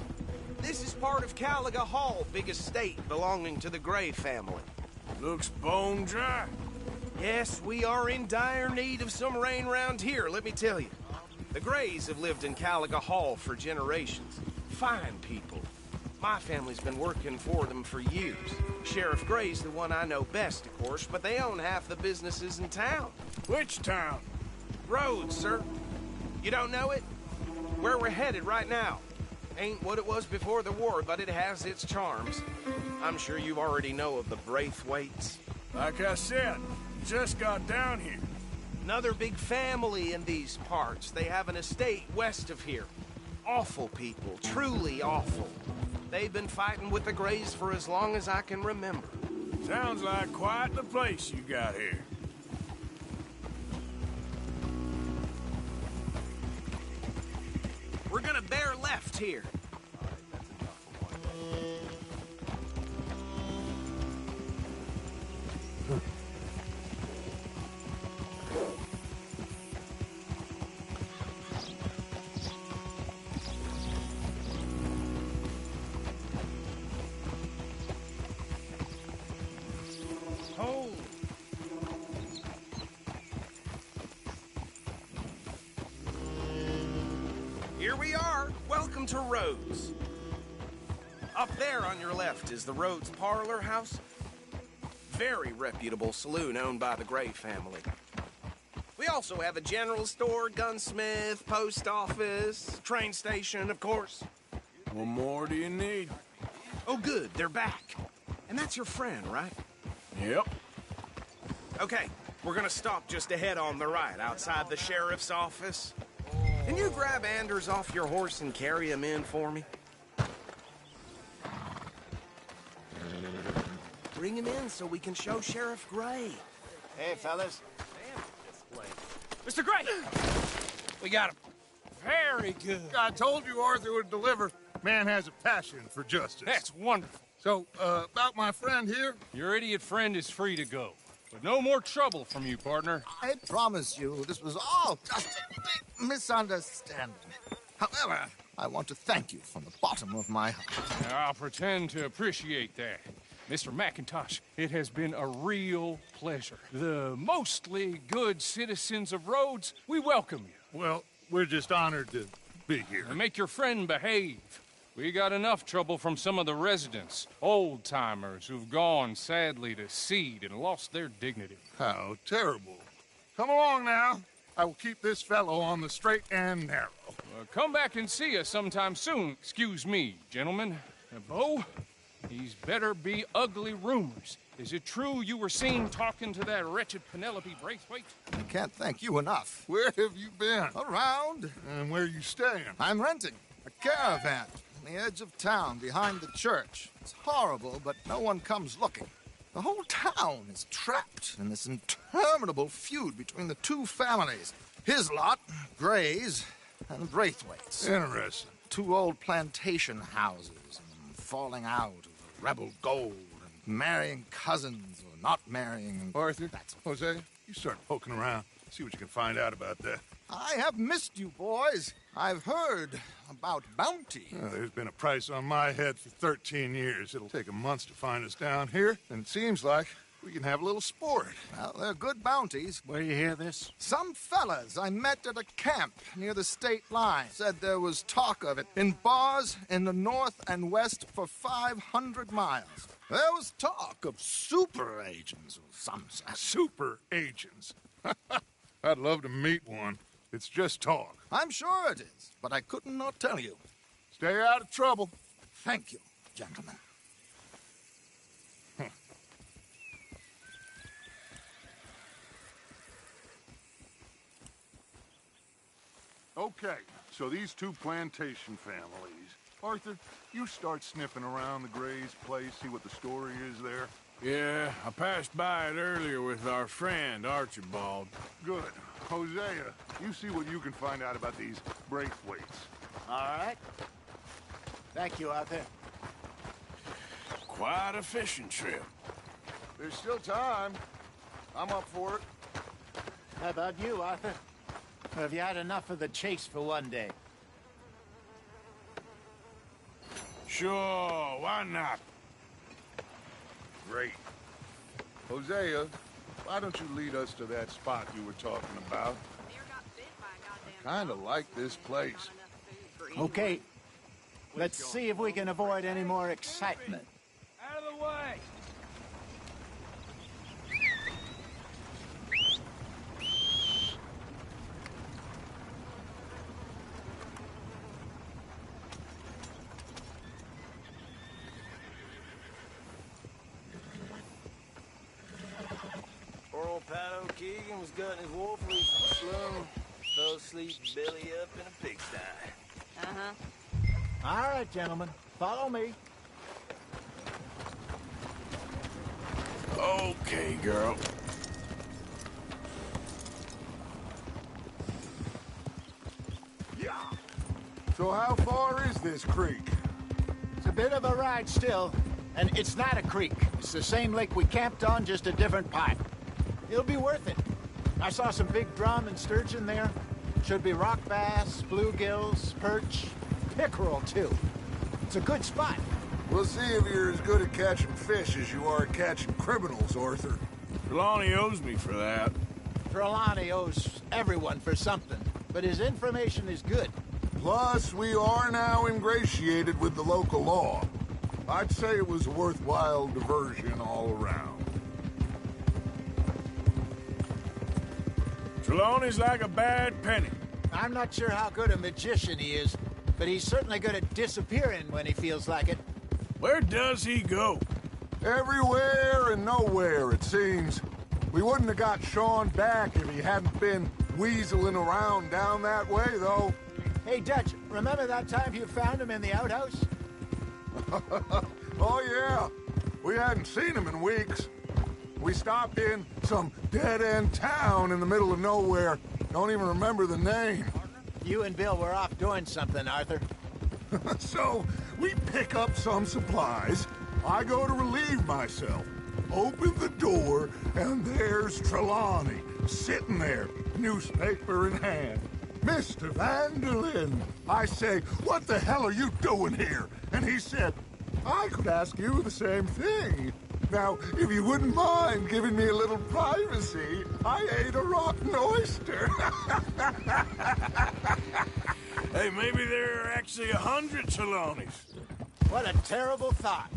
This is part of Caliga Hall, big estate belonging to the Gray family. Looks bone dry. Yes, we are in dire need of some rain round here, let me tell you. The Grays have lived in Caliga Hall for generations. Fine people. My family's been working for them for years. Sheriff Gray's the one I know best, of course, but they own half the businesses in town. Which town? Rhodes, sir. You don't know it? Where we're headed right now. Ain't what it was before the war, but it has its charms. I'm sure you already know of the Braithwaites. Like I said, just got down here. Another big family in these parts. They have an estate west of here. Awful people, truly awful. They've been fighting with the Grays for as long as I can remember. Sounds like quite the place you got here. We're gonna bear left here. Oh. Here we are. Welcome to Rhodes. Up there on your left is the Rhodes Parlor House. Very reputable saloon owned by the Gray family. We also have a general store, gunsmith, post office, train station, of course. What more do you need? Oh, good. They're back. And that's your friend, right? Yep. Okay, we're gonna stop just ahead on the right, outside the sheriff's office. Can you grab Anders off your horse and carry him in for me? Bring him in so we can show Sheriff Gray. Hey, fellas. Mr. Gray! We got him. Very good. I told you Arthur would deliver. Man has a passion for justice. That's wonderful. So, about my friend here? Your idiot friend is free to go. But no more trouble from you, partner. I promise you, this was all just a big misunderstanding. However, I want to thank you from the bottom of my heart. I'll pretend to appreciate that. Mr. McIntosh, it has been a real pleasure. The mostly good citizens of Rhodes, we welcome you. Well, we're just honored to be here. And make your friend behave. We got enough trouble from some of the residents, old-timers who've gone, sadly, to seed and lost their dignity. How terrible. Come along now. I will keep this fellow on the straight and narrow. Come back and see us sometime soon. Excuse me, gentlemen. Bo, these better be ugly rumors. Is it true you were seen talking to that wretched Penelope Braithwaite? I can't thank you enough. Where have you been? Around. And where are you staying? I'm renting a caravan on the edge of town behind the church. It's horrible, but no one comes looking. The whole town is trapped in this interminable feud between the two families. His lot, Gray's, and the Braithwaites. Interesting. Two old plantation houses, and falling out over rebel gold, and marrying cousins or not marrying. And Arthur, Jose, you start poking around. See what you can find out about that. I have missed you, boys. I've heard about bounty. There's been a price on my head for 13 years. It'll take a month to find us down here, and it seems like we can have a little sport. Well, they're good bounties. Where do you hear this? Some fellas I met at a camp near the state line said there was talk of it in bars in the north and west for 500 miles. There was talk of super agents or some such. Super agents? I'd love to meet one. It's just talk. I'm sure it is, but I couldn't not tell you. Stay out of trouble. Thank you, gentlemen. Okay, so these two plantation families. Arthur, you start sniffing around the Gray's place, see what the story is there. Yeah, I passed by it earlier with our friend, Archibald. Good. Hosea, you see what you can find out about these Braithwaites. All right. Thank you, Arthur. Quite a fishing trip. There's still time. I'm up for it. How about you, Arthur? Or have you had enough of the chase for one day? Sure, why not? Great. Hosea, why don't you lead us to that spot you were talking about? Kinda like this place. Okay. Let's see if we can avoid any more excitement. Out of the way! Poor old Pat O'Keegan was gutting his wolf leaf from the slough. Fell asleep belly up in a pigsty. Uh-huh. All right, gentlemen. Follow me. Okay, girl. So how far is this creek? It's a bit of a ride still, and it's not a creek. It's the same lake we camped on, just a different part. It'll be worth it. I saw some big drum and sturgeon there. Should be rock bass, bluegills, perch, pickerel, too. It's a good spot. We'll see if you're as good at catching fish as you are at catching criminals, Arthur. Trelawney owes me for that. Trelawney owes everyone for something, but his information is good. Plus, we are now ingratiated with the local law. I'd say it was a worthwhile diversion all around. Trelawney's like a bad penny. I'm not sure how good a magician he is, but he's certainly good at disappearing when he feels like it. Where does he go? Everywhere and nowhere, it seems. We wouldn't have got Sean back if he hadn't been weaseling around down that way, though. Hey, Dutch, remember that time you found him in the outhouse? Oh, yeah. We hadn't seen him in weeks. We stopped in some dead-end town in the middle of nowhere. Don't even remember the name. You and Bill were off doing something, Arthur. So, we pick up some supplies. I go to relieve myself. Open the door, and there's Trelawney, sitting there, newspaper in hand. Mr. Vanderlyn. I say, what the hell are you doing here? And he said, I could ask you the same thing. Now, if you wouldn't mind giving me a little privacy, I ate a rotten oyster. Hey, maybe there are actually 100 Trelawneys. What a terrible thought.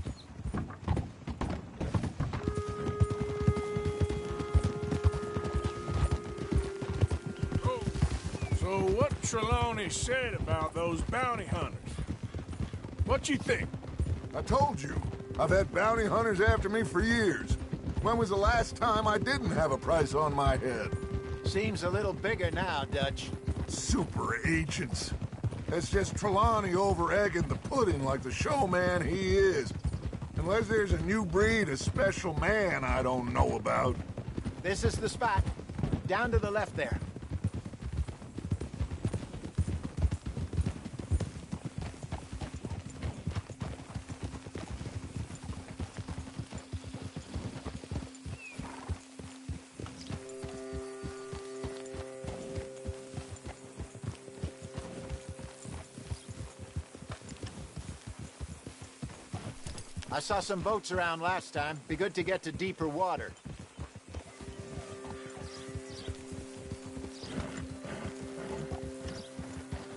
So what Trelawney said about those bounty hunters? What you think? I told you. I've had bounty hunters after me for years. When was the last time I didn't have a price on my head? Seems a little bigger now, Dutch. Super agents. It's just Trelawney over-egging the pudding like the showman he is. Unless there's a new breed of special man I don't know about. This is the spot. Down to the left there. I saw some boats around last time. Be good to get to deeper water.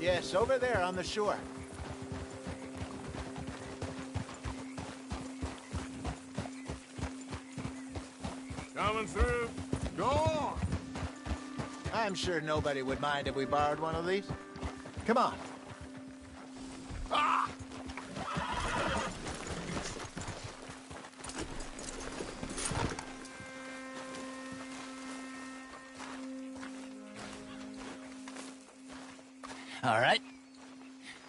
Yes, over there on the shore. Coming through. Go on. I'm sure nobody would mind if we borrowed one of these. Come on. Ah! All right.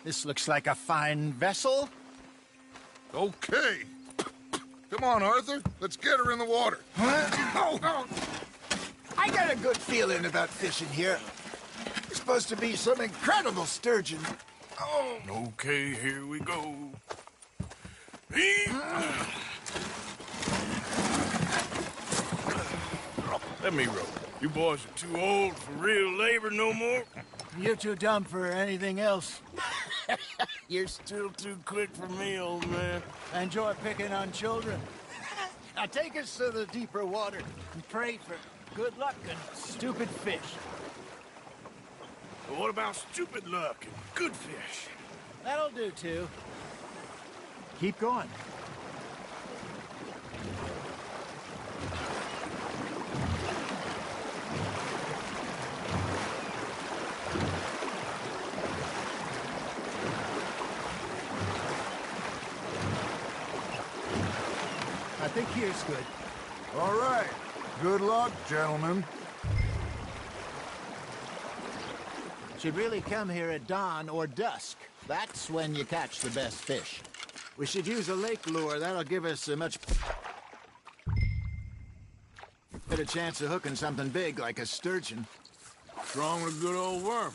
This looks like a fine vessel. Okay. Come on, Arthur. Let's get her in the water. Oh. I got a good feeling about fishing here. There's supposed to be some incredible sturgeon. Oh. Okay, here we go. Let me row. You boys are too old for real labor no more. You're too dumb for anything else. You're still too quick for me, old man. I enjoy picking on children. Now take us to the deeper water and pray for good luck and stupid fish. But what about stupid luck and good fish? That'll do, too. Keep going. I think here's good. All right. Good luck, gentlemen. Should really come here at dawn or dusk. That's when you catch the best fish. We should use a lake lure. That'll give us a much better chance of hooking something big like a sturgeon. What's wrong with a good old worm?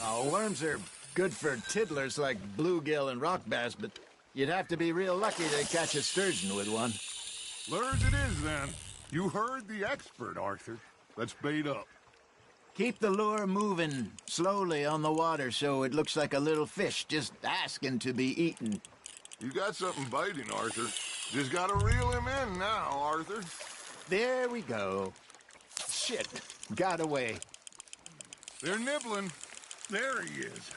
Oh, worms are good for tiddlers like bluegill and rock bass, but you'd have to be real lucky to catch a sturgeon with one. Lures it is, then. You heard the expert, Arthur. Let's bait up. Keep the lure moving slowly on the water so it looks like a little fish just asking to be eaten. You got something biting, Arthur. Just gotta reel him in now, Arthur. There we go. Shit, got away. They're nibbling. There he is.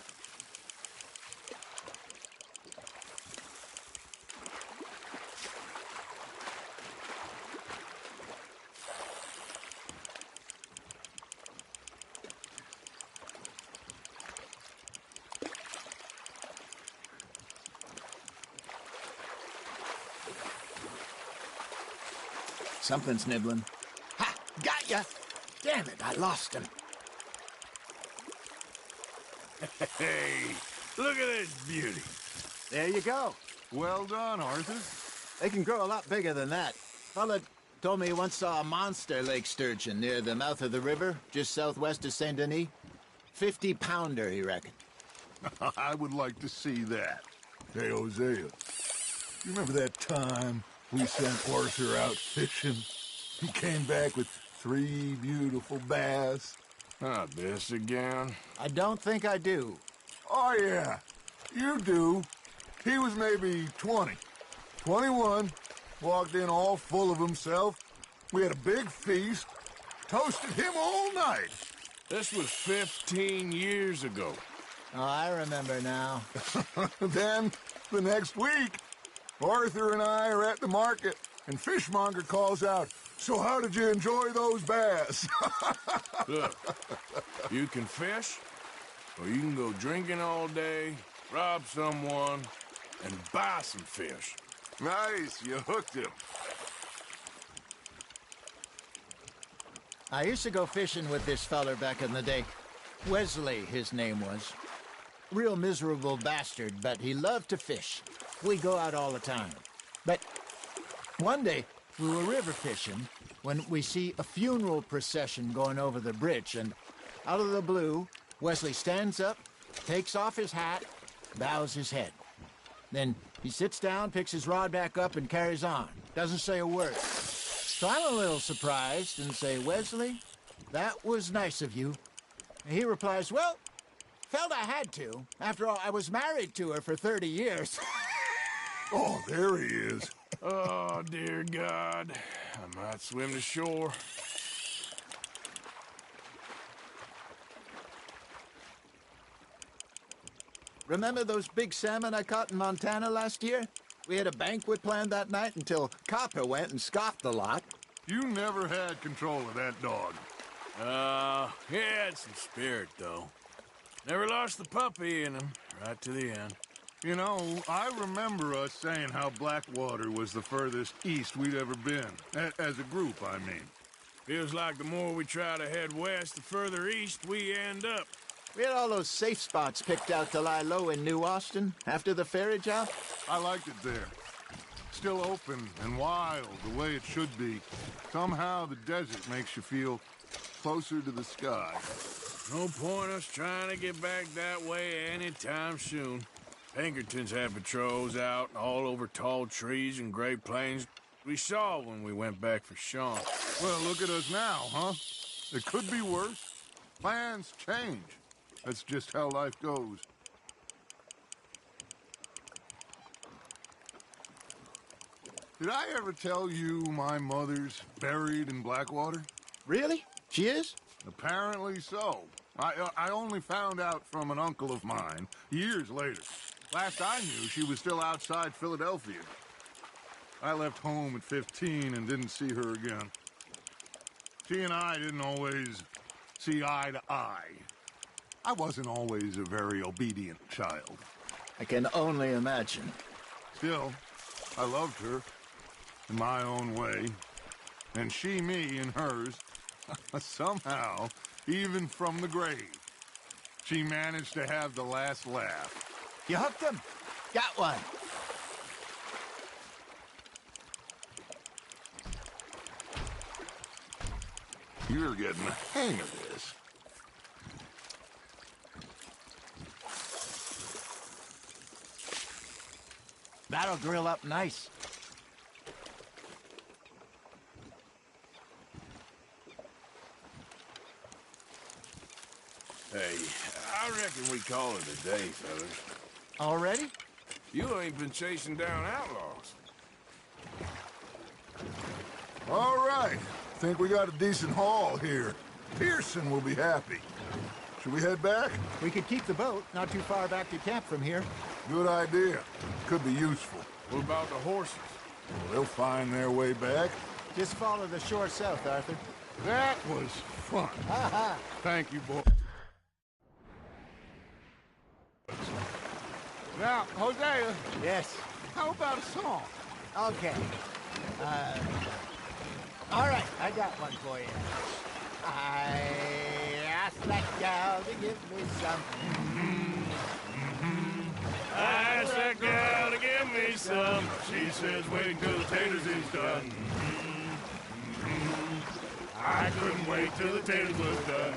Something's nibbling. Ha! Got ya! Damn it, I lost him. Hey, look at this beauty. There you go. Well done, Arthur. They can grow a lot bigger than that. Fella told me he once saw a monster lake sturgeon near the mouth of the river, just southwest of Saint Denis. 50-pounder, he reckoned. I would like to see that. Hey, Hosea, you remember that time we sent Arthur out fishing? He came back with 3 beautiful bass. Not this again. I don't think I do. Oh, yeah. You do. He was maybe 20. 21. Walked in all full of himself. We had a big feast. Toasted him all night. This was 15 years ago. Oh, I remember now. Then, the next week, Arthur and I are at the market, and Fishmonger calls out, "So how did you enjoy those bass?" Look, you can fish, or you can go drinking all day, rob someone, and buy some fish. Nice, you hooked him. I used to go fishing with this feller back in the day. Wesley, his name was. Real miserable bastard, but he loved to fish. We go out all the time. But one day, we were river fishing when we see a funeral procession going over the bridge, and out of the blue, Wesley stands up, takes off his hat, bows his head. Then he sits down, picks his rod back up, and carries on. Doesn't say a word. So I'm a little surprised and say, "Wesley, that was nice of you." And he replies, "Well, felt I had to. After all, I was married to her for 30 years. Oh, there he is. Oh, dear God. I might swim to shore. Remember those big salmon I caught in Montana last year? We had a banquet planned that night until Copper went and scoffed the lot. You never had control of that dog. He had some spirit, though. Never lost the puppy in him, right to the end. You know, I remember us saying how Blackwater was the furthest east we'd ever been. As a group, I mean. Feels like the more we try to head west, the further east we end up. We had all those safe spots picked out to lie low in New Austin after the ferry job. I liked it there. Still open and wild the way it should be. Somehow the desert makes you feel closer to the sky. No point us trying to get back that way anytime soon. Pinkertons had patrols out all over tall trees and Great Plains. We saw when we went back for Sean. Well, look at us now, huh? It could be worse. Plans change. That's just how life goes. Did I ever tell you my mother's buried in Blackwater? Really? She is? Apparently so. I only found out from an uncle of mine years later. Last I knew, she was still outside Philadelphia. I left home at 15 and didn't see her again. She and I didn't always see eye to eye. I wasn't always a very obedient child. I can only imagine. Still, I loved her in my own way, and she me in hers. Somehow, even from the grave, she managed to have the last laugh. You hooked him? Got one. You're getting the hang of this. That'll grill up nice. Hey, I reckon we call it a day, fellas. Already? You ain't been chasing down outlaws. All right. Think we got a decent haul here. Pearson will be happy. Should we head back? We could keep the boat not too far back to camp from here. Good idea. Could be useful. What about the horses? Well, they'll find their way back. Just follow the shore south, Arthur. That was fun. Ha Thank you, boy. Now, Hosea. Yes. How about a song? Okay. All right, I got one for you. I asked that gal to give me some. I asked that gal to give me some. She says, wait till the taters is done. I couldn't wait till the taters was done.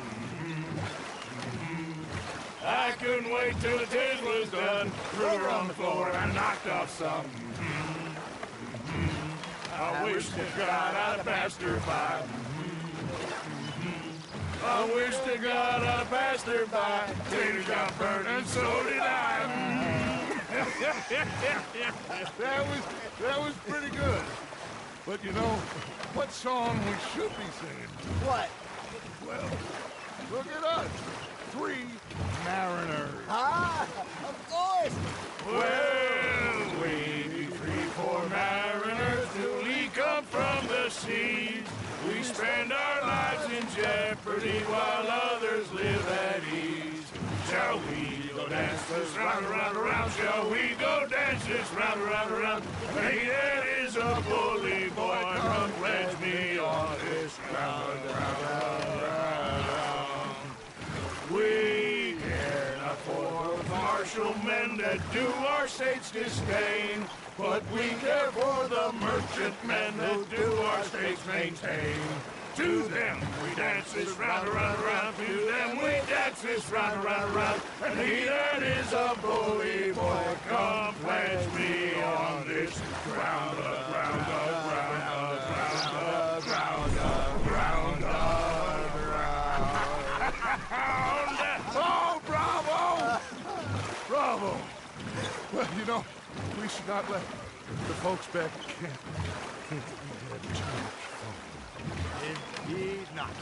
I couldn't wait till the taters was done. Threw her on the floor and I knocked off some. I wish to God I'd passed her by. I wish to God I'd passed her by. Taters got burned and so did I. That was pretty good. But you know, what song we should be singing? What? Well, look at us. 3 mariners. Ah, of course. Well, we be 3 poor mariners newly come from the seas. We spend our lives in jeopardy while others live at ease. Shall we go dance this round, around, around? Shall we go dance this round, around, around? Hey, that is a bully boy. Come pledge me on this round, round, round. We care not for martial men that do our state's disdain, but we care for the merchantmen that do our state's maintain. To them we dance this round, around, around. To them we dance this round, around, around. And he that is a bully boy, come pledge me on this ground up, ground up, ground up, ground up, ground up, ground up, ground up. Oh, bravo! Bravo! Well, you know, we should not let the folks back at camp think that we had too much fun. Indeed not.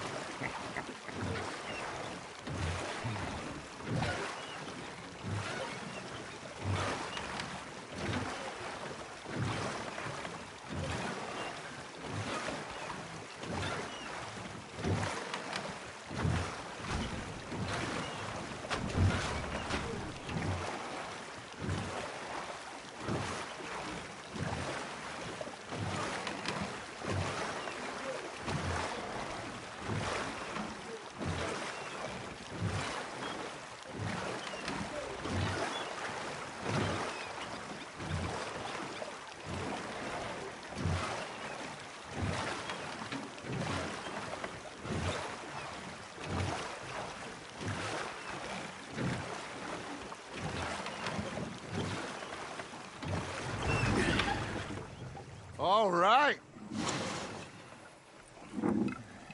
All right.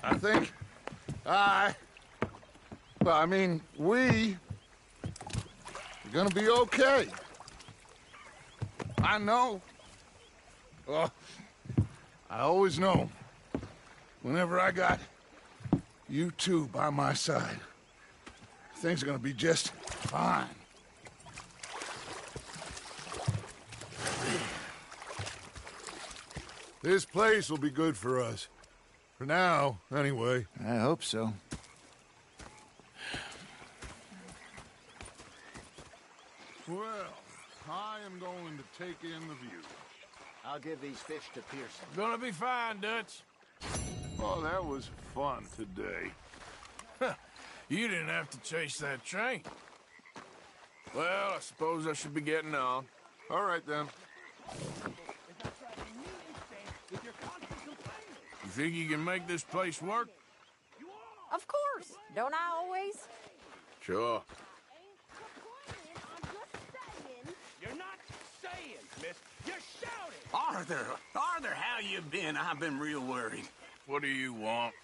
I think we are gonna be okay. I know. Oh, I always know. Whenever I got you two by my side, things are gonna be just fine. This place will be good for us. For now, anyway. I hope so. Well, I am going to take in the view. I'll give these fish to Pearson. Gonna be fine, Dutch. Oh, that was fun today. You didn't have to chase that train. Well, I suppose I should be getting on. All right, then. You think you can make this place work? Of course. Don't I always? Sure. You're not saying, miss. You're shouting. Arthur, how you been? I've been real worried. What do you want?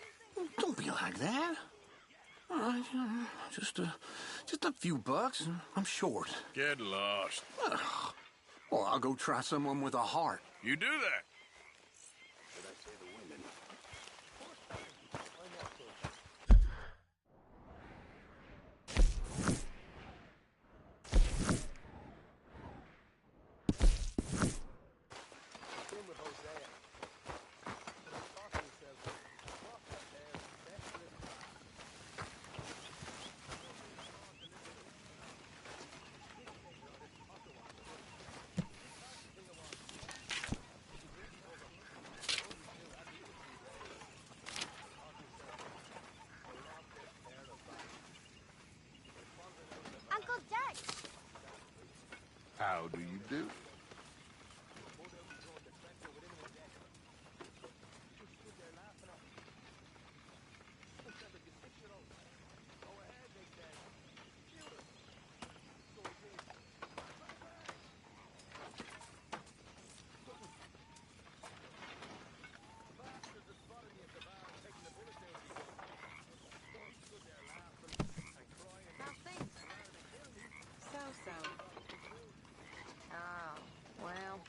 Don't be like that. All right, just a few bucks. I'm short. Get lost. Well, I'll go try someone with a heart. You do that. Did I say the women? Uncle Dutch. How do you do? So. Oh, well.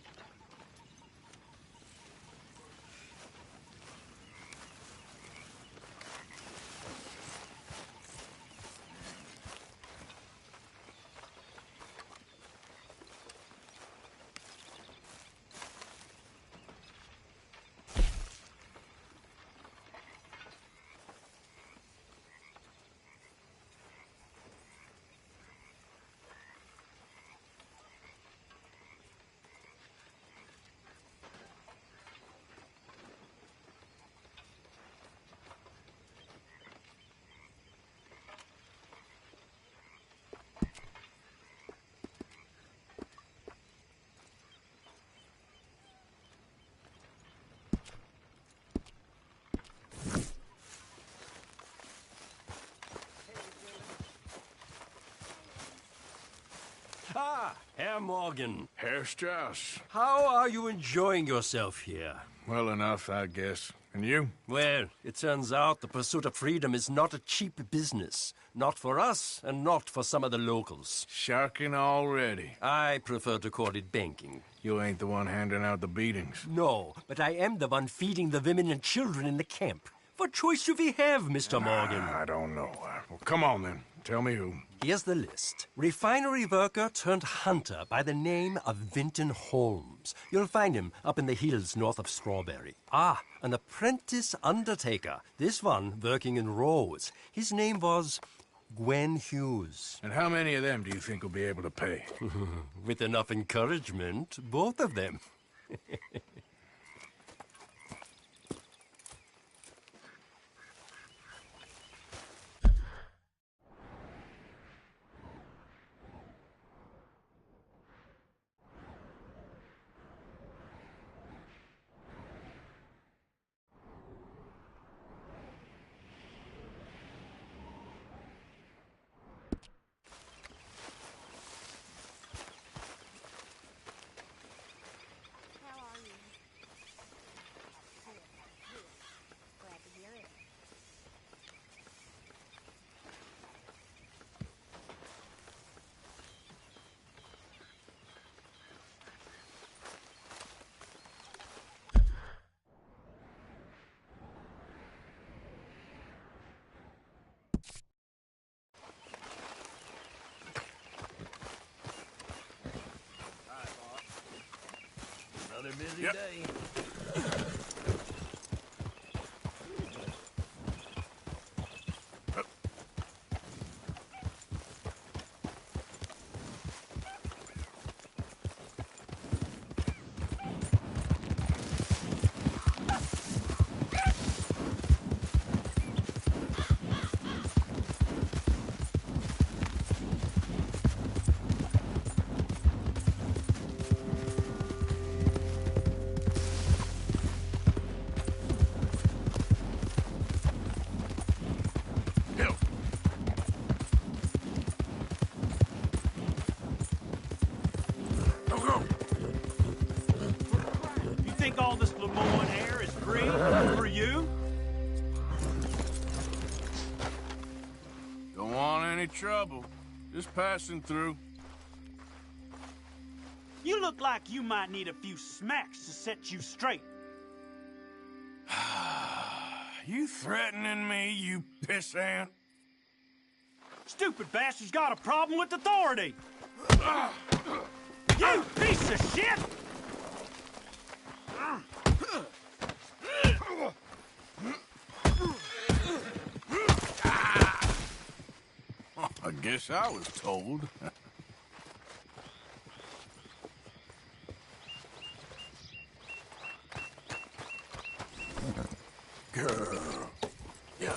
Ah, Herr Morgan. Herr Strauss. How are you enjoying yourself here? Well enough, I guess. And you? Well, it turns out the pursuit of freedom is not a cheap business. Not for us, and not for some of the locals. Sharking already. I prefer to call it banking. You ain't the one handing out the beatings. No, but I am the one feeding the women and children in the camp. What choice do we have, Mr. Morgan? I don't know. Well, come on, then. Tell me who. Here's the list. Refinery worker turned hunter by the name of Vinton Holmes. You'll find him up in the hills north of Strawberry. Ah, an apprentice undertaker. This one working in rows. His name was Gwen Hughes. And how many of them do you think will be able to pay? With enough encouragement, both of them. How are Another busy Yep. day. You think all this Lemoyne air is free for you? Don't want any trouble. Just passing through. You look like you might need a few smacks to set you straight. You threatening me, you pissant? Stupid bastard's got a problem with authority. You piece of shit! I guess I was told. Girl. Yeah.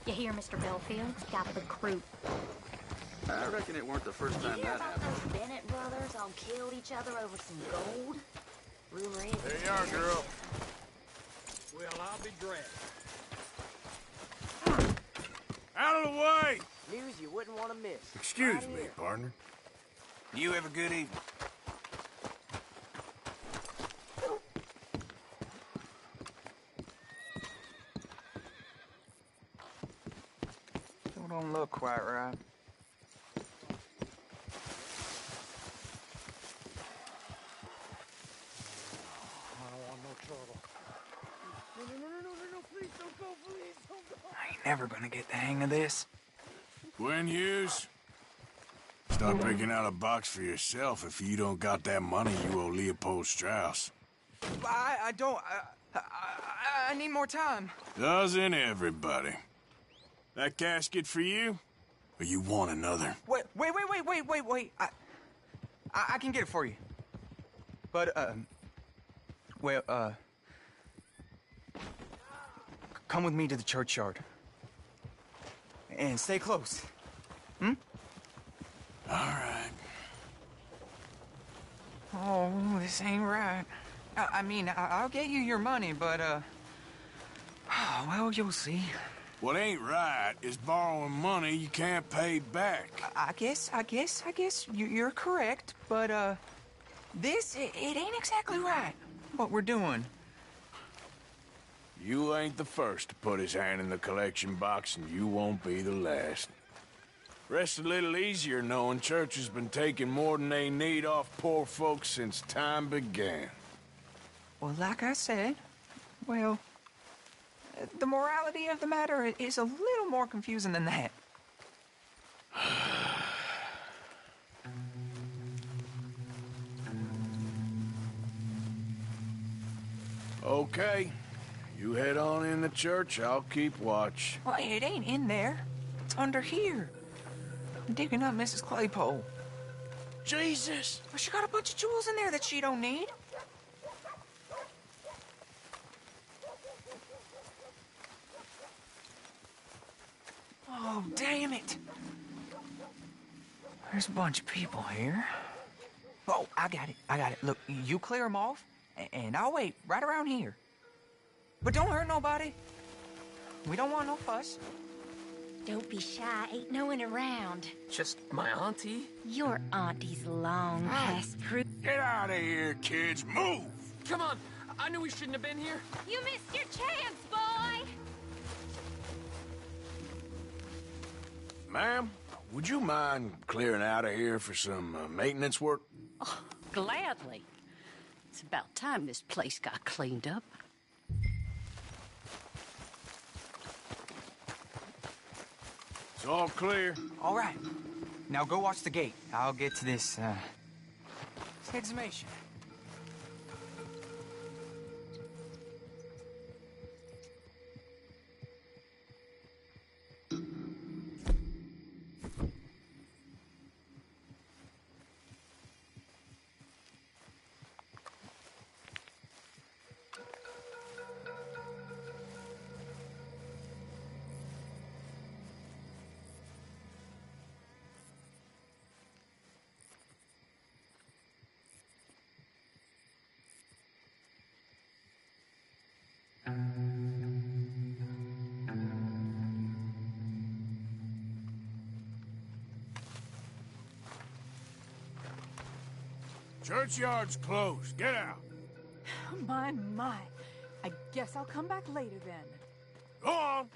You hear, Mr. Belfield? Got the croup. I reckon it weren't the first Did you time hear that about happened. those Bennett brothers all killed each other over some gold? Rumor is... There you are, girl. Well, I'll be dressed. Out of the way! News you wouldn't want to miss. Excuse Right me, here. partner. You have a good evening. Still don't look quite right. I ain't never gonna get the hang of this. Gwen Hughes, start picking out a box for yourself if you don't got that money you owe Leopold Strauss. I don't... I need more time. Doesn't everybody? That casket for you? Or you want another? Wait. I can get it for you. But, come with me to the churchyard. And stay close. Hmm? All right. Oh, this ain't right. I'll get you your money, but, well, you'll see. What ain't right is borrowing money you can't pay back. I guess you're correct, but, it ain't exactly right, what we're doing. You ain't the first to put his hand in the collection box, and you won't be the last. Rest a little easier knowing church has been taking more than they need off poor folks since time began. Well, like I said, well, the morality of the matter is a little more confusing than that. Okay. You head on in the church, I'll keep watch. Well, it ain't in there. It's under here. I'm digging up Mrs. Claypole. Jesus! Well, she got a bunch of jewels in there that she don't need. Oh, damn it. There's a bunch of people here. Oh, I got it. Look, you clear them off, and I'll wait right around here. But don't hurt nobody. We don't want no fuss. Don't be shy. Ain't no one around. Just my auntie? Your auntie's long past proof. Get out of here, kids. Move! Come on. I knew we shouldn't have been here. You missed your chance, boy! Ma'am, would you mind clearing out of here for some maintenance work? Oh, gladly. It's about time this place got cleaned up. It's all clear. All right. Now go watch the gate. I'll get to this, exhumation. Churchyard's closed. Get out. My. I guess I'll come back later then. Go on.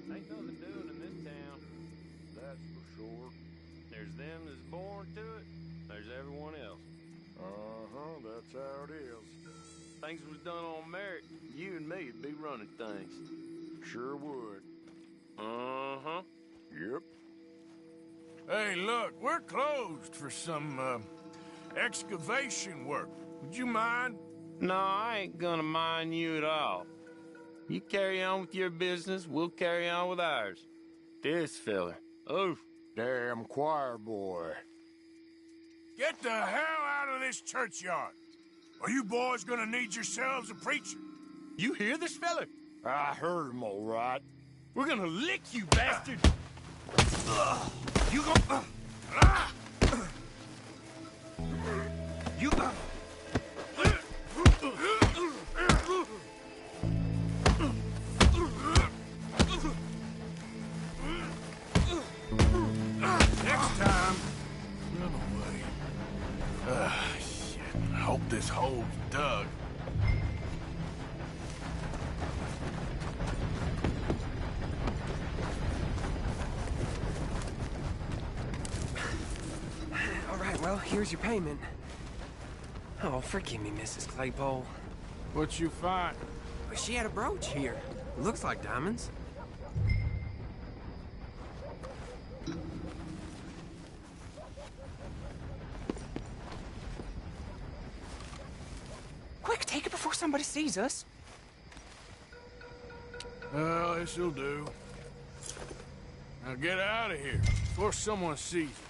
Ain't nothing doing in this town. That's for sure. There's them that's born to it. There's everyone else. Uh-huh, that's how it is. Things was done on merit, you and me'd be running things. Sure would. Uh-huh. Yep. Hey, look, we're closed for some, excavation work. Would you mind? No, I ain't gonna mind you at all. You carry on with your business, we'll carry on with ours. This fella. Oh. Damn choir boy. Get the hell out of this churchyard. Are you boys gonna need yourselves a preacher? You hear this fella? I heard him all right. We're gonna lick you, bastard! You go... You... Next time... Another way. Shit. I hope this hole's dug. All right, well, here's your payment. Oh, forgive me, Mrs. Claypole. What you find? She had a brooch here. Looks like diamonds. Quick, take it before somebody sees us. Well, this'll do. Now get out of here before someone sees you.